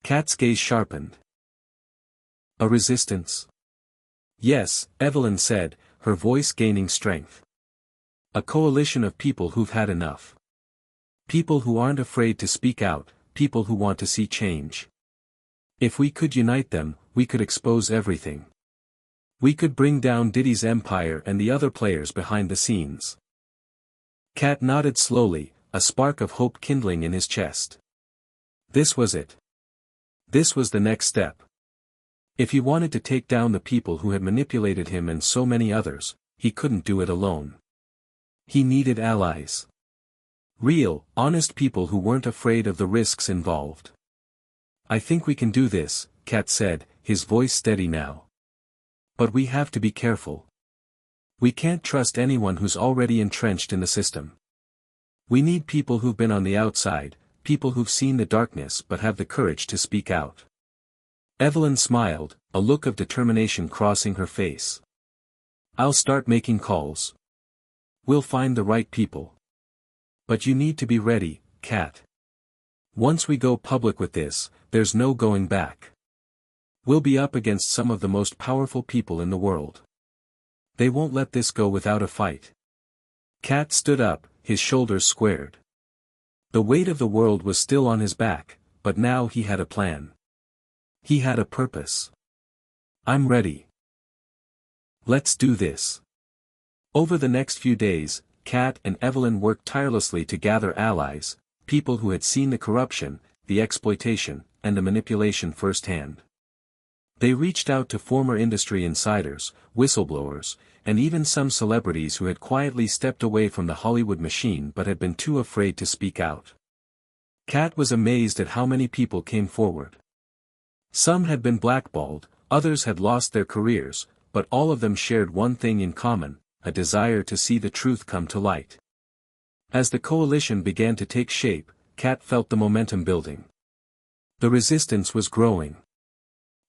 Katt's gaze sharpened. A resistance? Yes, Evelyn said, her voice gaining strength. A coalition of people who've had enough. People who aren't afraid to speak out, people who want to see change. If we could unite them, we could expose everything. We could bring down Diddy's empire and the other players behind the scenes. Katt nodded slowly, a spark of hope kindling in his chest. This was it. This was the next step. If he wanted to take down the people who had manipulated him and so many others, he couldn't do it alone. He needed allies. Real, honest people who weren't afraid of the risks involved. I think we can do this, Katt said, his voice steady now. But we have to be careful. We can't trust anyone who's already entrenched in the system. We need people who've been on the outside, people who've seen the darkness but have the courage to speak out. Evelyn smiled, a look of determination crossing her face. I'll start making calls. We'll find the right people. But you need to be ready, Katt. Once we go public with this, there's no going back. We'll be up against some of the most powerful people in the world. They won't let this go without a fight. Katt stood up, his shoulders squared. The weight of the world was still on his back, but now he had a plan. He had a purpose. I'm ready. Let's do this. Over the next few days, Katt and Evelyn worked tirelessly to gather allies, people who had seen the corruption, the exploitation, and the manipulation firsthand. They reached out to former industry insiders, whistleblowers, and even some celebrities who had quietly stepped away from the Hollywood machine but had been too afraid to speak out. Katt was amazed at how many people came forward. Some had been blackballed, others had lost their careers, but all of them shared one thing in common, a desire to see the truth come to light. As the coalition began to take shape, Katt felt the momentum building. The resistance was growing.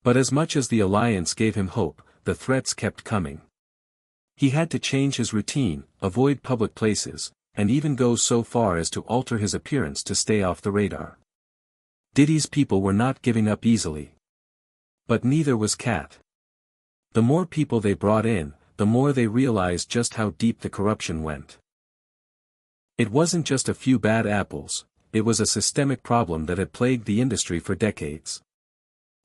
But as much as the alliance gave him hope, the threats kept coming. He had to change his routine, avoid public places, and even go so far as to alter his appearance to stay off the radar. Diddy's people were not giving up easily. But neither was Katt. The more people they brought in, the more they realized just how deep the corruption went. It wasn't just a few bad apples, it was a systemic problem that had plagued the industry for decades.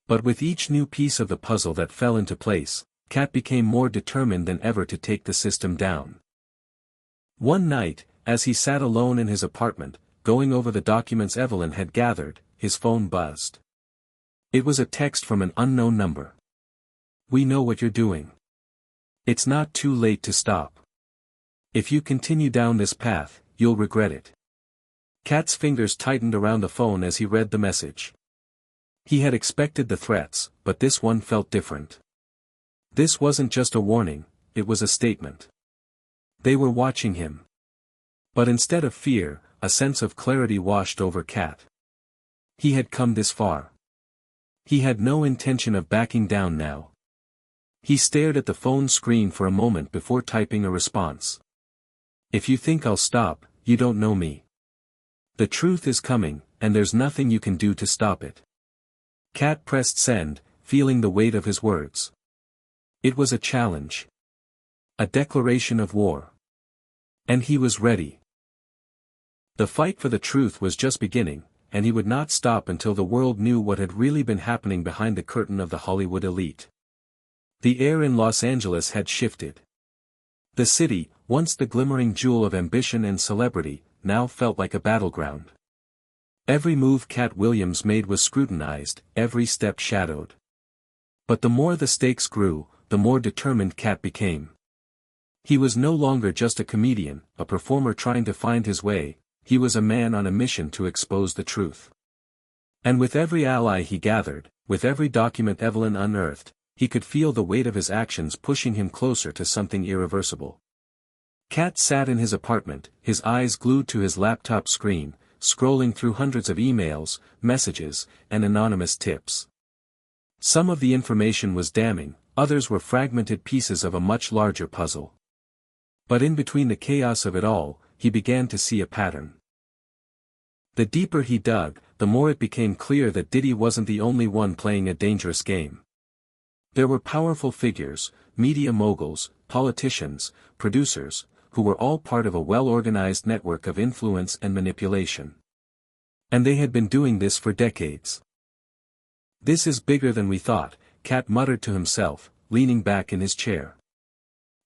But with each new piece of the puzzle that fell into place, Katt became more determined than ever to take the system down. One night, as he sat alone in his apartment, going over the documents Evelyn had gathered, his phone buzzed. It was a text from an unknown number. We know what you're doing. It's not too late to stop. If you continue down this path, you'll regret it. Katt's fingers tightened around the phone as he read the message. He had expected the threats, but this one felt different. This wasn't just a warning, it was a statement. They were watching him. But instead of fear, a sense of clarity washed over Katt. He had come this far. He had no intention of backing down now. He stared at the phone screen for a moment before typing a response. If you think I'll stop, you don't know me. The truth is coming, and there's nothing you can do to stop it. Katt pressed send, feeling the weight of his words. It was a challenge. A declaration of war. And he was ready. The fight for the truth was just beginning, and he would not stop until the world knew what had really been happening behind the curtain of the Hollywood elite. The air in Los Angeles had shifted. The city, once the glimmering jewel of ambition and celebrity, now felt like a battleground. Every move Katt Williams made was scrutinized, every step shadowed. But the more the stakes grew, the more determined Katt became. He was no longer just a comedian, a performer trying to find his way, he was a man on a mission to expose the truth. And with every ally he gathered, with every document Evelyn unearthed, he could feel the weight of his actions pushing him closer to something irreversible. Katt sat in his apartment, his eyes glued to his laptop screen, scrolling through hundreds of emails, messages, and anonymous tips. Some of the information was damning, others were fragmented pieces of a much larger puzzle. But in between the chaos of it all, he began to see a pattern. The deeper he dug, the more it became clear that Diddy wasn't the only one playing a dangerous game. There were powerful figures, media moguls, politicians, producers, who were all part of a well-organized network of influence and manipulation. And they had been doing this for decades. "This is bigger than we thought," Katt muttered to himself, leaning back in his chair.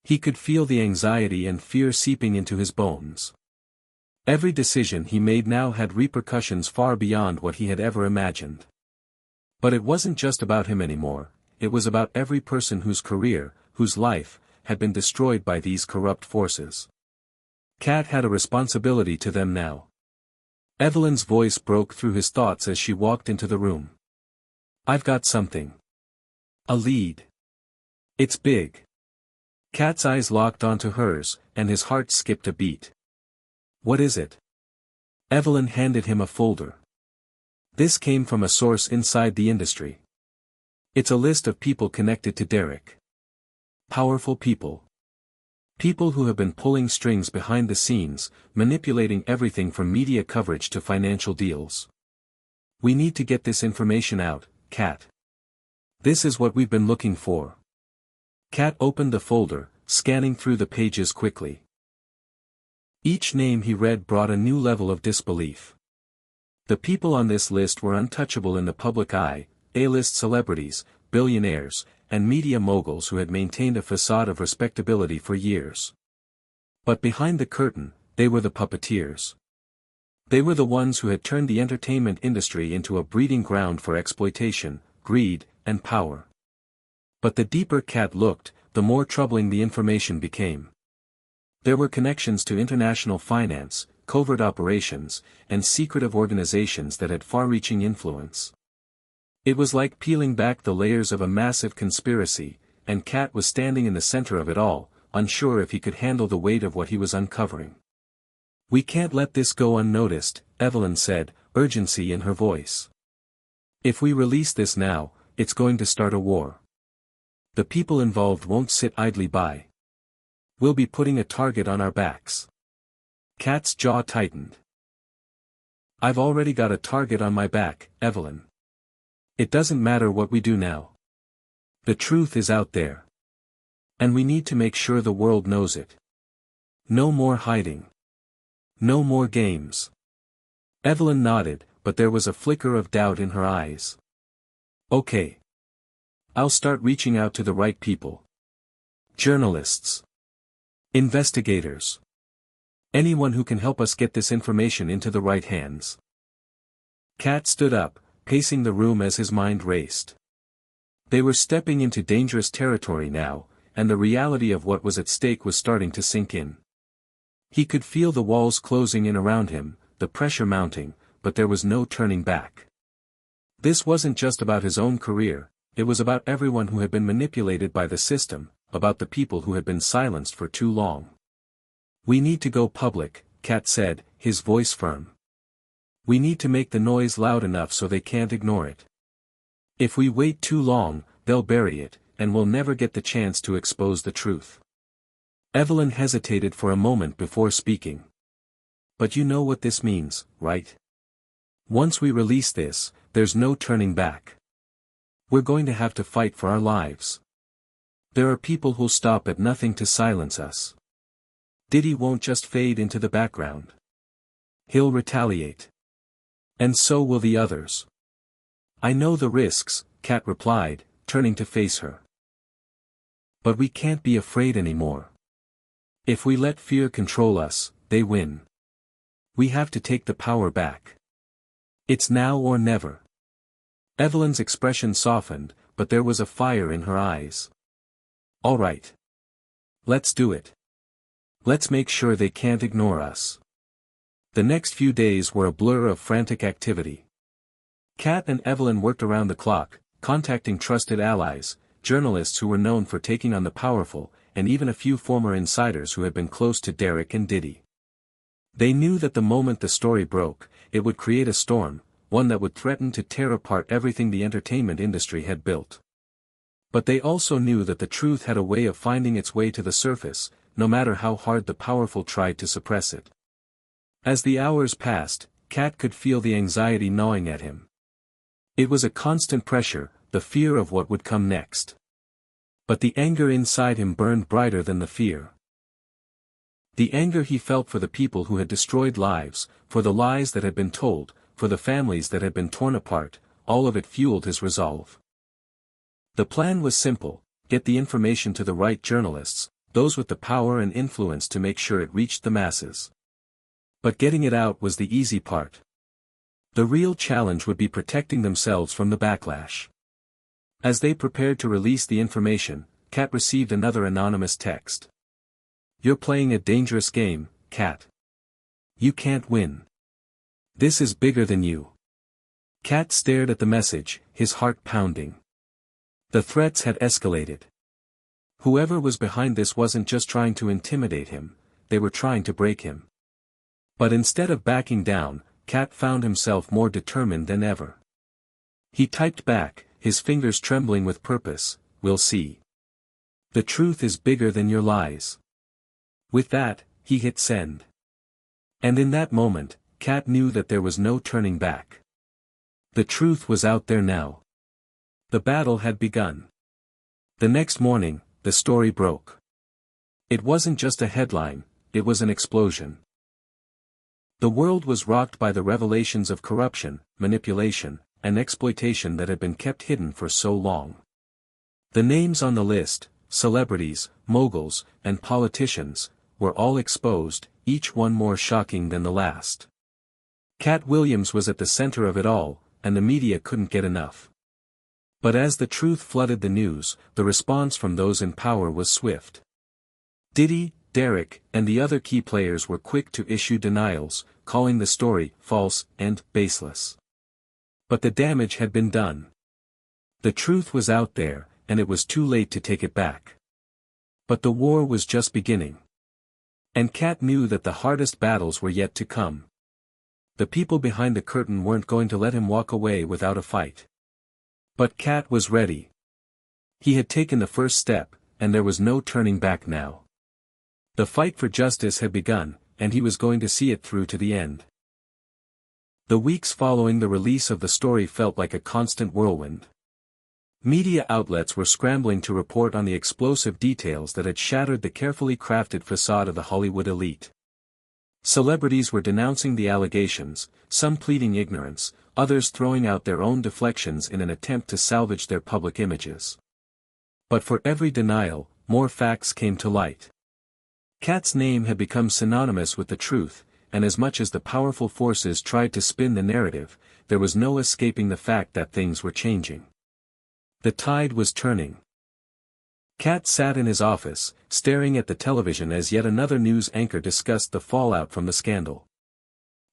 He could feel the anxiety and fear seeping into his bones. Every decision he made now had repercussions far beyond what he had ever imagined. But it wasn't just about him anymore, it was about every person whose career, whose life, had been destroyed by these corrupt forces. Katt had a responsibility to them now. Evelyn's voice broke through his thoughts as she walked into the room. "I've got something. A lead. It's big." Katt's eyes locked onto hers, and his heart skipped a beat. "What is it?" Evelyn handed him a folder. This came from a source inside the industry. "It's a list of people connected to Derek. Powerful people. People who have been pulling strings behind the scenes, manipulating everything from media coverage to financial deals. We need to get this information out, Katt. This is what we've been looking for." Katt opened the folder, scanning through the pages quickly. Each name he read brought a new level of disbelief. The people on this list were untouchable in the public eye, A-list celebrities, billionaires, and media moguls who had maintained a facade of respectability for years. But behind the curtain, they were the puppeteers. They were the ones who had turned the entertainment industry into a breeding ground for exploitation, greed, and power. But the deeper Katt looked, the more troubling the information became. There were connections to international finance, covert operations, and secretive organizations that had far-reaching influence. It was like peeling back the layers of a massive conspiracy, and Katt was standing in the center of it all, unsure if he could handle the weight of what he was uncovering. "We can't let this go unnoticed," Evelyn said, urgency in her voice. "If we release this now, it's going to start a war. The people involved won't sit idly by. We'll be putting a target on our backs." Katt's jaw tightened. "I've already got a target on my back, Evelyn. It doesn't matter what we do now. The truth is out there. And we need to make sure the world knows it. No more hiding. No more games." Evelyn nodded, but there was a flicker of doubt in her eyes. "Okay. I'll start reaching out to the right people. Journalists. Investigators. Anyone who can help us get this information into the right hands." Katt stood up, pacing the room as his mind raced. They were stepping into dangerous territory now, and the reality of what was at stake was starting to sink in. He could feel the walls closing in around him, the pressure mounting, but there was no turning back. This wasn't just about his own career, it was about everyone who had been manipulated by the system, about the people who had been silenced for too long. "We need to go public," Katt said, his voice firm. "We need to make the noise loud enough so they can't ignore it. If we wait too long, they'll bury it, and we'll never get the chance to expose the truth." Evelyn hesitated for a moment before speaking. "But you know what this means, right? Once we release this, there's no turning back. We're going to have to fight for our lives. There are people who'll stop at nothing to silence us. Diddy won't just fade into the background. He'll retaliate. And so will the others. I know the risks, Katt replied, turning to face her. But we can't be afraid anymore. If we let fear control us, they win. We have to take the power back. It's now or never. Evelyn's expression softened, but there was a fire in her eyes. All right. Let's do it. Let's make sure they can't ignore us. The next few days were a blur of frantic activity. Katt and Evelyn worked around the clock, contacting trusted allies, journalists who were known for taking on the powerful, and even a few former insiders who had been close to Derek and Diddy. They knew that the moment the story broke, it would create a storm, one that would threaten to tear apart everything the entertainment industry had built. But they also knew that the truth had a way of finding its way to the surface, no matter how hard the powerful tried to suppress it. As the hours passed, Katt could feel the anxiety gnawing at him. It was a constant pressure, the fear of what would come next. But the anger inside him burned brighter than the fear. The anger he felt for the people who had destroyed lives, for the lies that had been told, for the families that had been torn apart, all of it fueled his resolve. The plan was simple: get the information to the right journalists, those with the power and influence to make sure it reached the masses. But getting it out was the easy part. The real challenge would be protecting themselves from the backlash. As they prepared to release the information, Katt received another anonymous text. "You're playing a dangerous game, Katt. You can't win. This is bigger than you." Katt stared at the message, his heart pounding. The threats had escalated. Whoever was behind this wasn't just trying to intimidate him, they were trying to break him. But instead of backing down, Katt found himself more determined than ever. He typed back, his fingers trembling with purpose, "We'll see. The truth is bigger than your lies." With that, he hit send. And in that moment, Katt knew that there was no turning back. The truth was out there now. The battle had begun. The next morning, the story broke. It wasn't just a headline, it was an explosion. The world was rocked by the revelations of corruption, manipulation, and exploitation that had been kept hidden for so long. The names on the list, celebrities, moguls, and politicians, were all exposed, each one more shocking than the last. Katt Williams was at the center of it all, and the media couldn't get enough. But as the truth flooded the news, the response from those in power was swift. Diddy, Derek, and the other key players were quick to issue denials, calling the story false and baseless. But the damage had been done. The truth was out there, and it was too late to take it back. But the war was just beginning. And Katt knew that the hardest battles were yet to come. The people behind the curtain weren't going to let him walk away without a fight. But Katt was ready. He had taken the first step, and there was no turning back now. The fight for justice had begun, and he was going to see it through to the end. The weeks following the release of the story felt like a constant whirlwind. Media outlets were scrambling to report on the explosive details that had shattered the carefully crafted facade of the Hollywood elite. Celebrities were denouncing the allegations, some pleading ignorance, others throwing out their own deflections in an attempt to salvage their public images. But for every denial, more facts came to light. Katt's name had become synonymous with the truth, and as much as the powerful forces tried to spin the narrative, there was no escaping the fact that things were changing. The tide was turning. Katt sat in his office, staring at the television as yet another news anchor discussed the fallout from the scandal.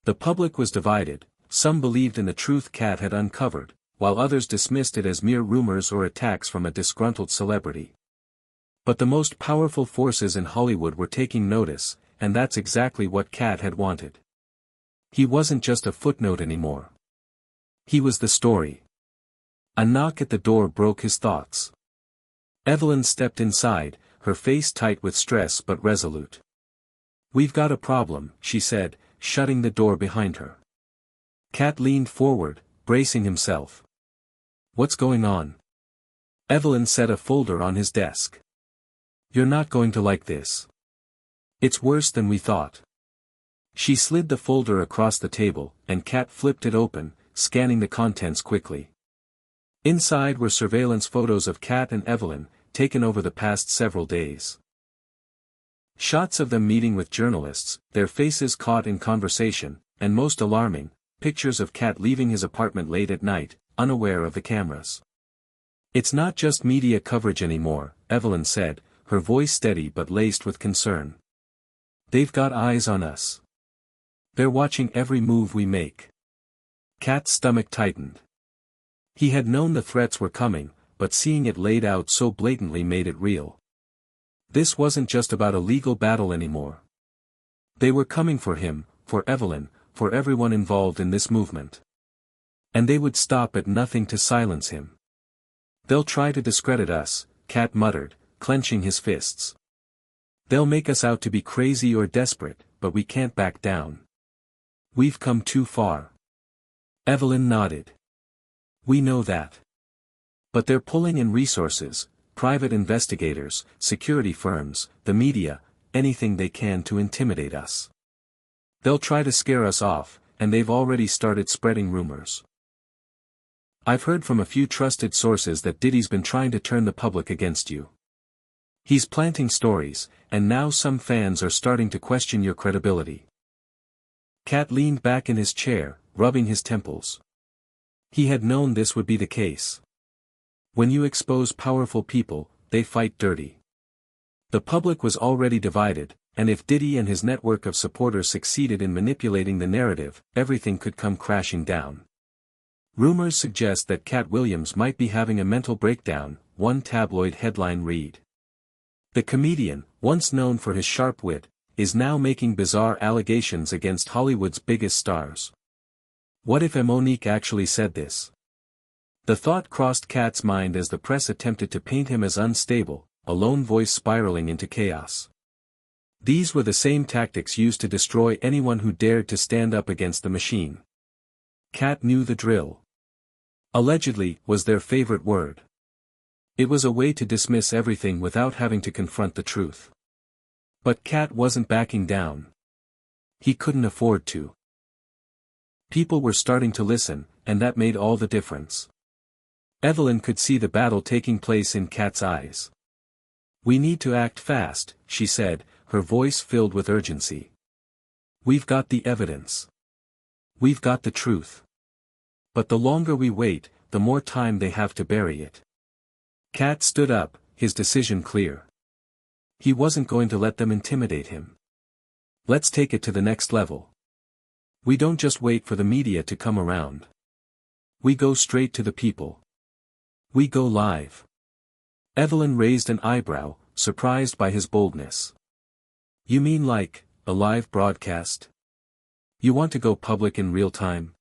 The public was divided, some believed in the truth Katt had uncovered, while others dismissed it as mere rumors or attacks from a disgruntled celebrity. But the most powerful forces in Hollywood were taking notice, and that's exactly what Katt had wanted. He wasn't just a footnote anymore. He was the story. A knock at the door broke his thoughts. Evelyn stepped inside, her face tight with stress but resolute. "We've got a problem," she said, shutting the door behind her. Katt leaned forward, bracing himself. "What's going on?" Evelyn set a folder on his desk. "You're not going to like this. It's worse than we thought." She slid the folder across the table, and Katt flipped it open, scanning the contents quickly. Inside were surveillance photos of Katt and Evelyn, taken over the past several days. Shots of them meeting with journalists, their faces caught in conversation, and most alarming, pictures of Katt leaving his apartment late at night, unaware of the cameras. "It's not just media coverage anymore," Evelyn said, her voice steady but laced with concern. "They've got eyes on us. They're watching every move we make." Katt's stomach tightened. He had known the threats were coming, but seeing it laid out so blatantly made it real. This wasn't just about a legal battle anymore. They were coming for him, for Evelyn, for everyone involved in this movement. And they would stop at nothing to silence him. "They'll try to discredit us," Katt muttered, clenching his fists. "They'll make us out to be crazy or desperate, but we can't back down. We've come too far." Evelyn nodded. "We know that. But they're pulling in resources, private investigators, security firms, the media, anything they can to intimidate us. They'll try to scare us off, and they've already started spreading rumors. I've heard from a few trusted sources that Diddy's been trying to turn the public against you. He's planting stories, and now some fans are starting to question your credibility." Katt leaned back in his chair, rubbing his temples. He had known this would be the case. When you expose powerful people, they fight dirty. The public was already divided, and if Diddy and his network of supporters succeeded in manipulating the narrative, everything could come crashing down. "Rumors suggest that Katt Williams might be having a mental breakdown," one tabloid headline read. "The comedian, once known for his sharp wit, is now making bizarre allegations against Hollywood's biggest stars. What if Monique actually said this?" The thought crossed Katt's mind as the press attempted to paint him as unstable, a lone voice spiraling into chaos. These were the same tactics used to destroy anyone who dared to stand up against the machine. Katt knew the drill. "Allegedly" was their favorite word. It was a way to dismiss everything without having to confront the truth. But Katt wasn't backing down. He couldn't afford to. People were starting to listen, and that made all the difference. Evelyn could see the battle taking place in Katt's eyes. "We need to act fast," she said, her voice filled with urgency. "We've got the evidence. We've got the truth. But the longer we wait, the more time they have to bury it." Katt stood up, his decision clear. He wasn't going to let them intimidate him. "Let's take it to the next level. We don't just wait for the media to come around. We go straight to the people. We go live." Evelyn raised an eyebrow, surprised by his boldness. "You mean like, a live broadcast? You want to go public in real time?"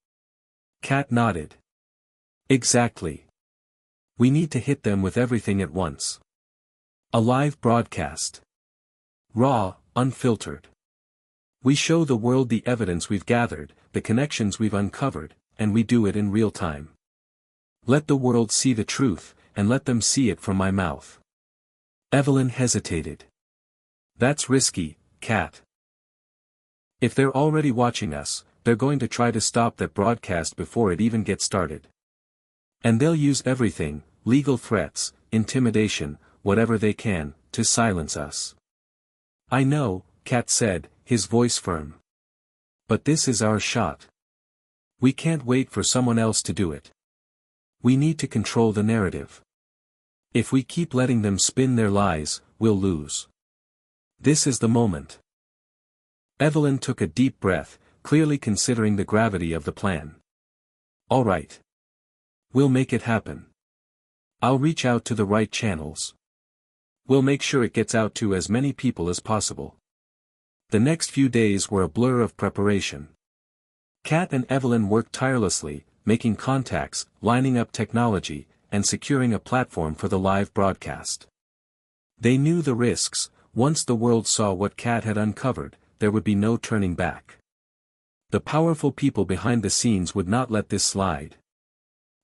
Katt nodded. "Exactly. We need to hit them with everything at once. A live broadcast. Raw, unfiltered. We show the world the evidence we've gathered, the connections we've uncovered, and we do it in real time. Let the world see the truth, and let them see it from my mouth." Evelyn hesitated. "That's risky, Katt. If they're already watching us, they're going to try to stop that broadcast before it even gets started. And they'll use everything, legal threats, intimidation, whatever they can, to silence us." "I know," Katt said, his voice firm. "But this is our shot. We can't wait for someone else to do it. We need to control the narrative. If we keep letting them spin their lies, we'll lose. This is the moment." Evelyn took a deep breath, clearly considering the gravity of the plan. "All right. We'll make it happen. I'll reach out to the right channels. We'll make sure it gets out to as many people as possible." The next few days were a blur of preparation. Katt and Evelyn worked tirelessly, making contacts, lining up technology, and securing a platform for the live broadcast. They knew the risks. Once the world saw what Katt had uncovered, there would be no turning back. The powerful people behind the scenes would not let this slide.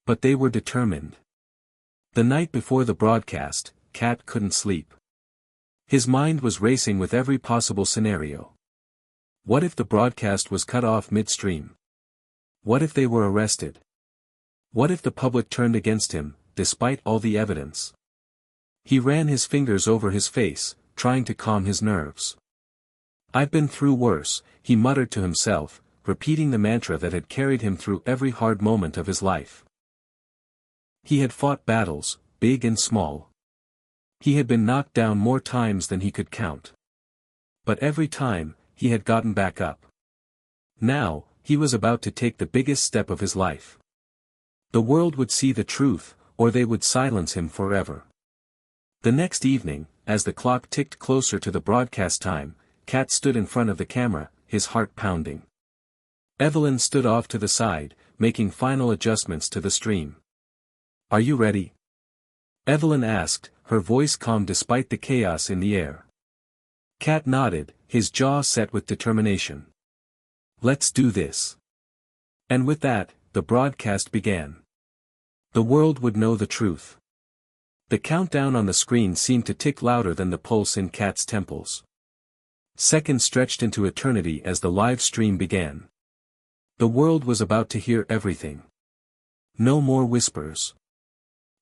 But they were determined. The night before the broadcast, Katt couldn't sleep. His mind was racing with every possible scenario. What if the broadcast was cut off midstream? What if they were arrested? What if the public turned against him, despite all the evidence? He ran his fingers over his face, trying to calm his nerves. "I've been through worse," he muttered to himself, repeating the mantra that had carried him through every hard moment of his life. He had fought battles, big and small. He had been knocked down more times than he could count. But every time, he had gotten back up. Now, he was about to take the biggest step of his life. The world would see the truth, or they would silence him forever. The next evening, as the clock ticked closer to the broadcast time, Katt stood in front of the camera, his heart pounding. Evelyn stood off to the side, making final adjustments to the stream. "Are you ready?" Evelyn asked, her voice calm despite the chaos in the air. Katt nodded, his jaw set with determination. "Let's do this." And with that, the broadcast began. The world would know the truth. The countdown on the screen seemed to tick louder than the pulse in Katt's temples. Seconds stretched into eternity as the live stream began. The world was about to hear everything. No more whispers.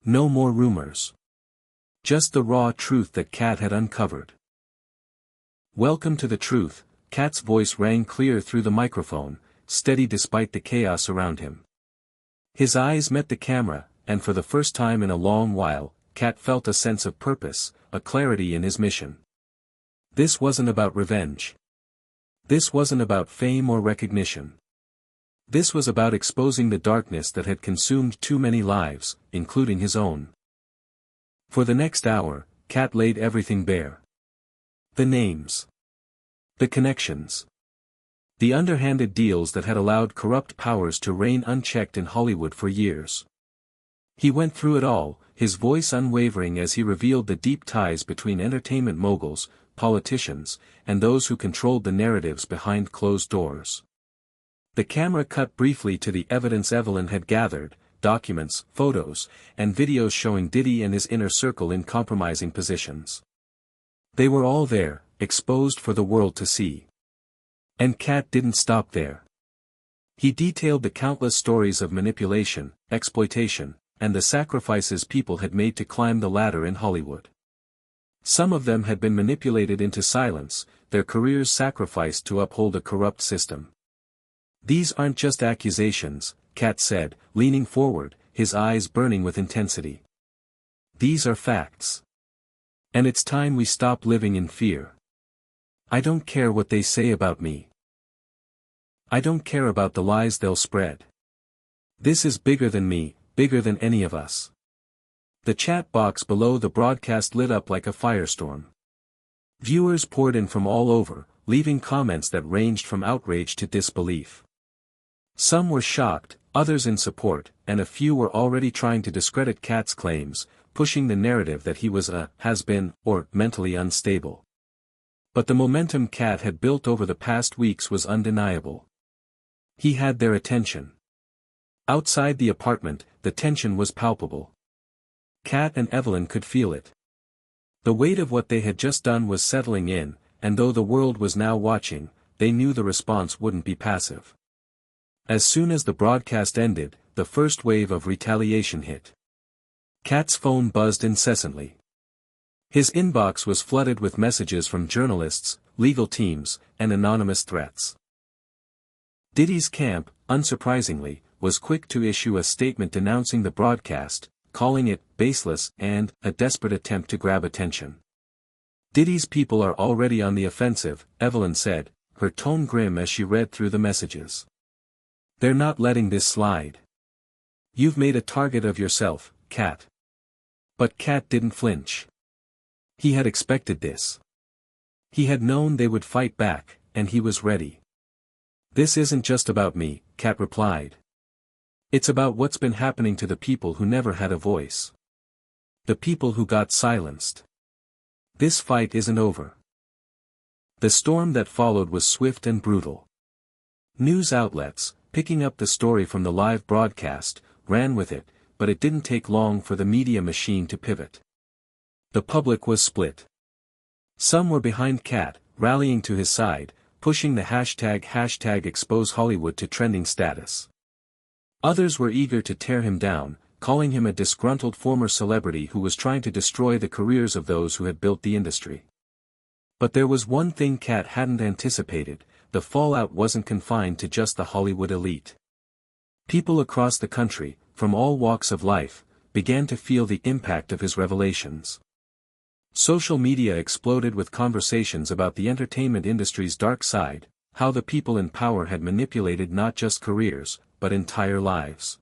No more rumors. Just the raw truth that Katt had uncovered. "Welcome to the truth," Katt's voice rang clear through the microphone, steady despite the chaos around him. His eyes met the camera, and for the first time in a long while, Katt felt a sense of purpose, a clarity in his mission. This wasn't about revenge. This wasn't about fame or recognition. This was about exposing the darkness that had consumed too many lives, including his own. For the next hour, Katt laid everything bare. The names. The connections. The underhanded deals that had allowed corrupt powers to reign unchecked in Hollywood for years. He went through it all, his voice unwavering as he revealed the deep ties between entertainment moguls, politicians, and those who controlled the narratives behind closed doors. The camera cut briefly to the evidence Evelyn had gathered, documents, photos, and videos showing Diddy and his inner circle in compromising positions. They were all there, exposed for the world to see. And Katt didn't stop there. He detailed the countless stories of manipulation, exploitation, and the sacrifices people had made to climb the ladder in Hollywood. Some of them had been manipulated into silence, their careers sacrificed to uphold a corrupt system. "These aren't just accusations," Katt said, leaning forward, his eyes burning with intensity. "These are facts. And it's time we stop living in fear. I don't care what they say about me. I don't care about the lies they'll spread. This is bigger than me, bigger than any of us." The chat box below the broadcast lit up like a firestorm. Viewers poured in from all over, leaving comments that ranged from outrage to disbelief. Some were shocked, others in support, and a few were already trying to discredit Katt's claims, pushing the narrative that he was a has-been, or mentally unstable. But the momentum Katt had built over the past weeks was undeniable. He had their attention. Outside the apartment, the tension was palpable. Katt and Evelyn could feel it. The weight of what they had just done was settling in, and though the world was now watching, they knew the response wouldn't be passive. As soon as the broadcast ended, the first wave of retaliation hit. Katt's phone buzzed incessantly. His inbox was flooded with messages from journalists, legal teams, and anonymous threats. Diddy's camp, unsurprisingly, was quick to issue a statement denouncing the broadcast, calling it baseless and a desperate attempt to grab attention. "Diddy's people are already on the offensive," Evelyn said, her tone grim as she read through the messages. "They're not letting this slide. You've made a target of yourself, Katt." But Katt didn't flinch. He had expected this. He had known they would fight back, and he was ready. "This isn't just about me," Katt replied. "It's about what's been happening to the people who never had a voice. The people who got silenced. This fight isn't over." The storm that followed was swift and brutal. News outlets, picking up the story from the live broadcast, ran with it, but it didn't take long for the media machine to pivot. The public was split. Some were behind Katt, rallying to his side, pushing the hashtag #ExposeHollywood to trending status. Others were eager to tear him down, calling him a disgruntled former celebrity who was trying to destroy the careers of those who had built the industry. But there was one thing Katt hadn't anticipated: the fallout wasn't confined to just the Hollywood elite. People across the country, from all walks of life, began to feel the impact of his revelations. Social media exploded with conversations about the entertainment industry's dark side, how the people in power had manipulated not just careers, but entire lives.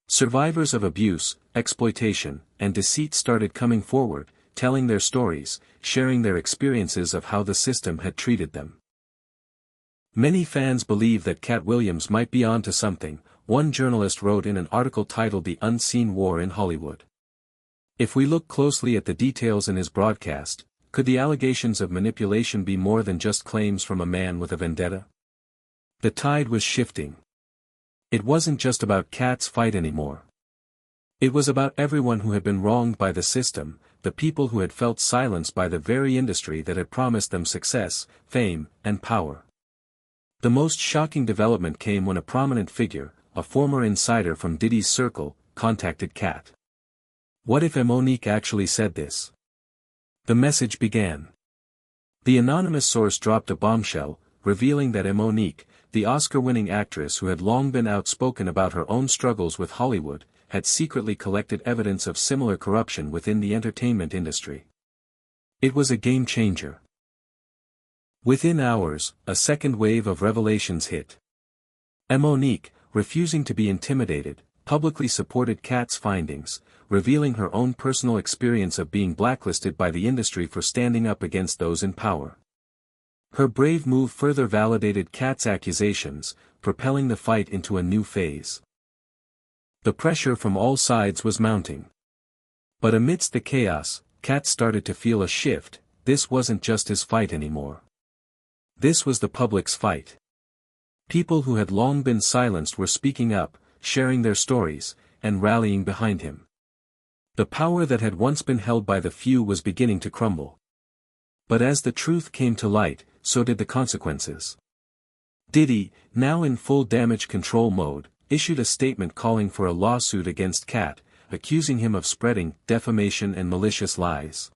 Survivors of abuse, exploitation, and deceit started coming forward, telling their stories, sharing their experiences of how the system had treated them. Many fans believe that Katt Williams might be onto something. One journalist wrote in an article titled "The Unseen War in Hollywood." If we look closely at the details in his broadcast, could the allegations of manipulation be more than just claims from a man with a vendetta? The tide was shifting. It wasn't just about Katt's fight anymore. It was about everyone who had been wronged by the system, the people who had felt silenced by the very industry that had promised them success, fame, and power. The most shocking development came when a prominent figure, a former insider from Diddy's circle, contacted Katt. What if Monique actually said this? The message began. The anonymous source dropped a bombshell, revealing that Monique, the Oscar-winning actress who had long been outspoken about her own struggles with Hollywood, had secretly collected evidence of similar corruption within the entertainment industry. It was a game changer. Within hours, a second wave of revelations hit. Monique, refusing to be intimidated, publicly supported Katt's findings, revealing her own personal experience of being blacklisted by the industry for standing up against those in power. Her brave move further validated Katt's accusations, propelling the fight into a new phase. The pressure from all sides was mounting. But amidst the chaos, Katt started to feel a shift. This wasn't just his fight anymore. This was the public's fight. People who had long been silenced were speaking up, sharing their stories, and rallying behind him. The power that had once been held by the few was beginning to crumble. But as the truth came to light, so did the consequences. Diddy, now in full damage control mode, issued a statement calling for a lawsuit against Katt, accusing him of spreading defamation and malicious lies.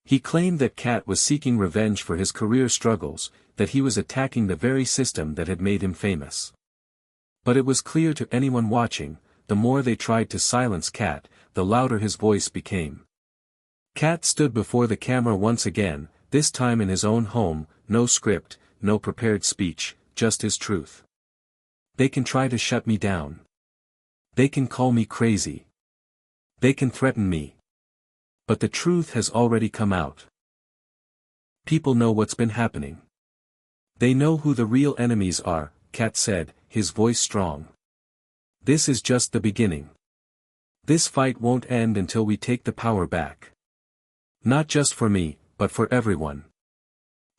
He claimed that Katt was seeking revenge for his career struggles, that he was attacking the very system that had made him famous. But it was clear to anyone watching, the more they tried to silence Katt, the louder his voice became. Katt stood before the camera once again, this time in his own home, no script, no prepared speech, just his truth. They can try to shut me down. They can call me crazy. They can threaten me. But the truth has already come out. People know what's been happening. They know who the real enemies are, Katt said, his voice strong. This is just the beginning. This fight won't end until we take the power back. Not just for me, but for everyone.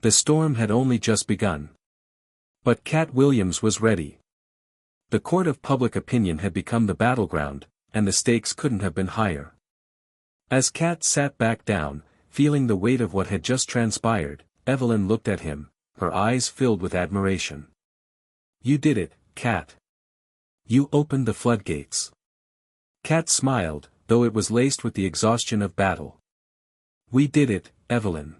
The storm had only just begun. But Katt Williams was ready. The court of public opinion had become the battleground, and the stakes couldn't have been higher. As Katt sat back down, feeling the weight of what had just transpired, Evelyn looked at him, her eyes filled with admiration. "You did it, Katt. You opened the floodgates." Katt smiled, though it was laced with the exhaustion of battle. "We did it, Evelyn.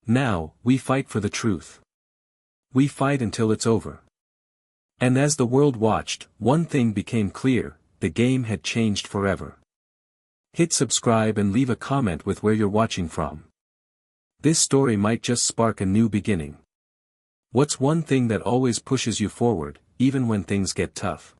Now, we fight for the truth. We fight until it's over." And as the world watched, one thing became clear: the game had changed forever. Hit subscribe and leave a comment with where you're watching from. This story might just spark a new beginning. What's one thing that always pushes you forward, even when things get tough?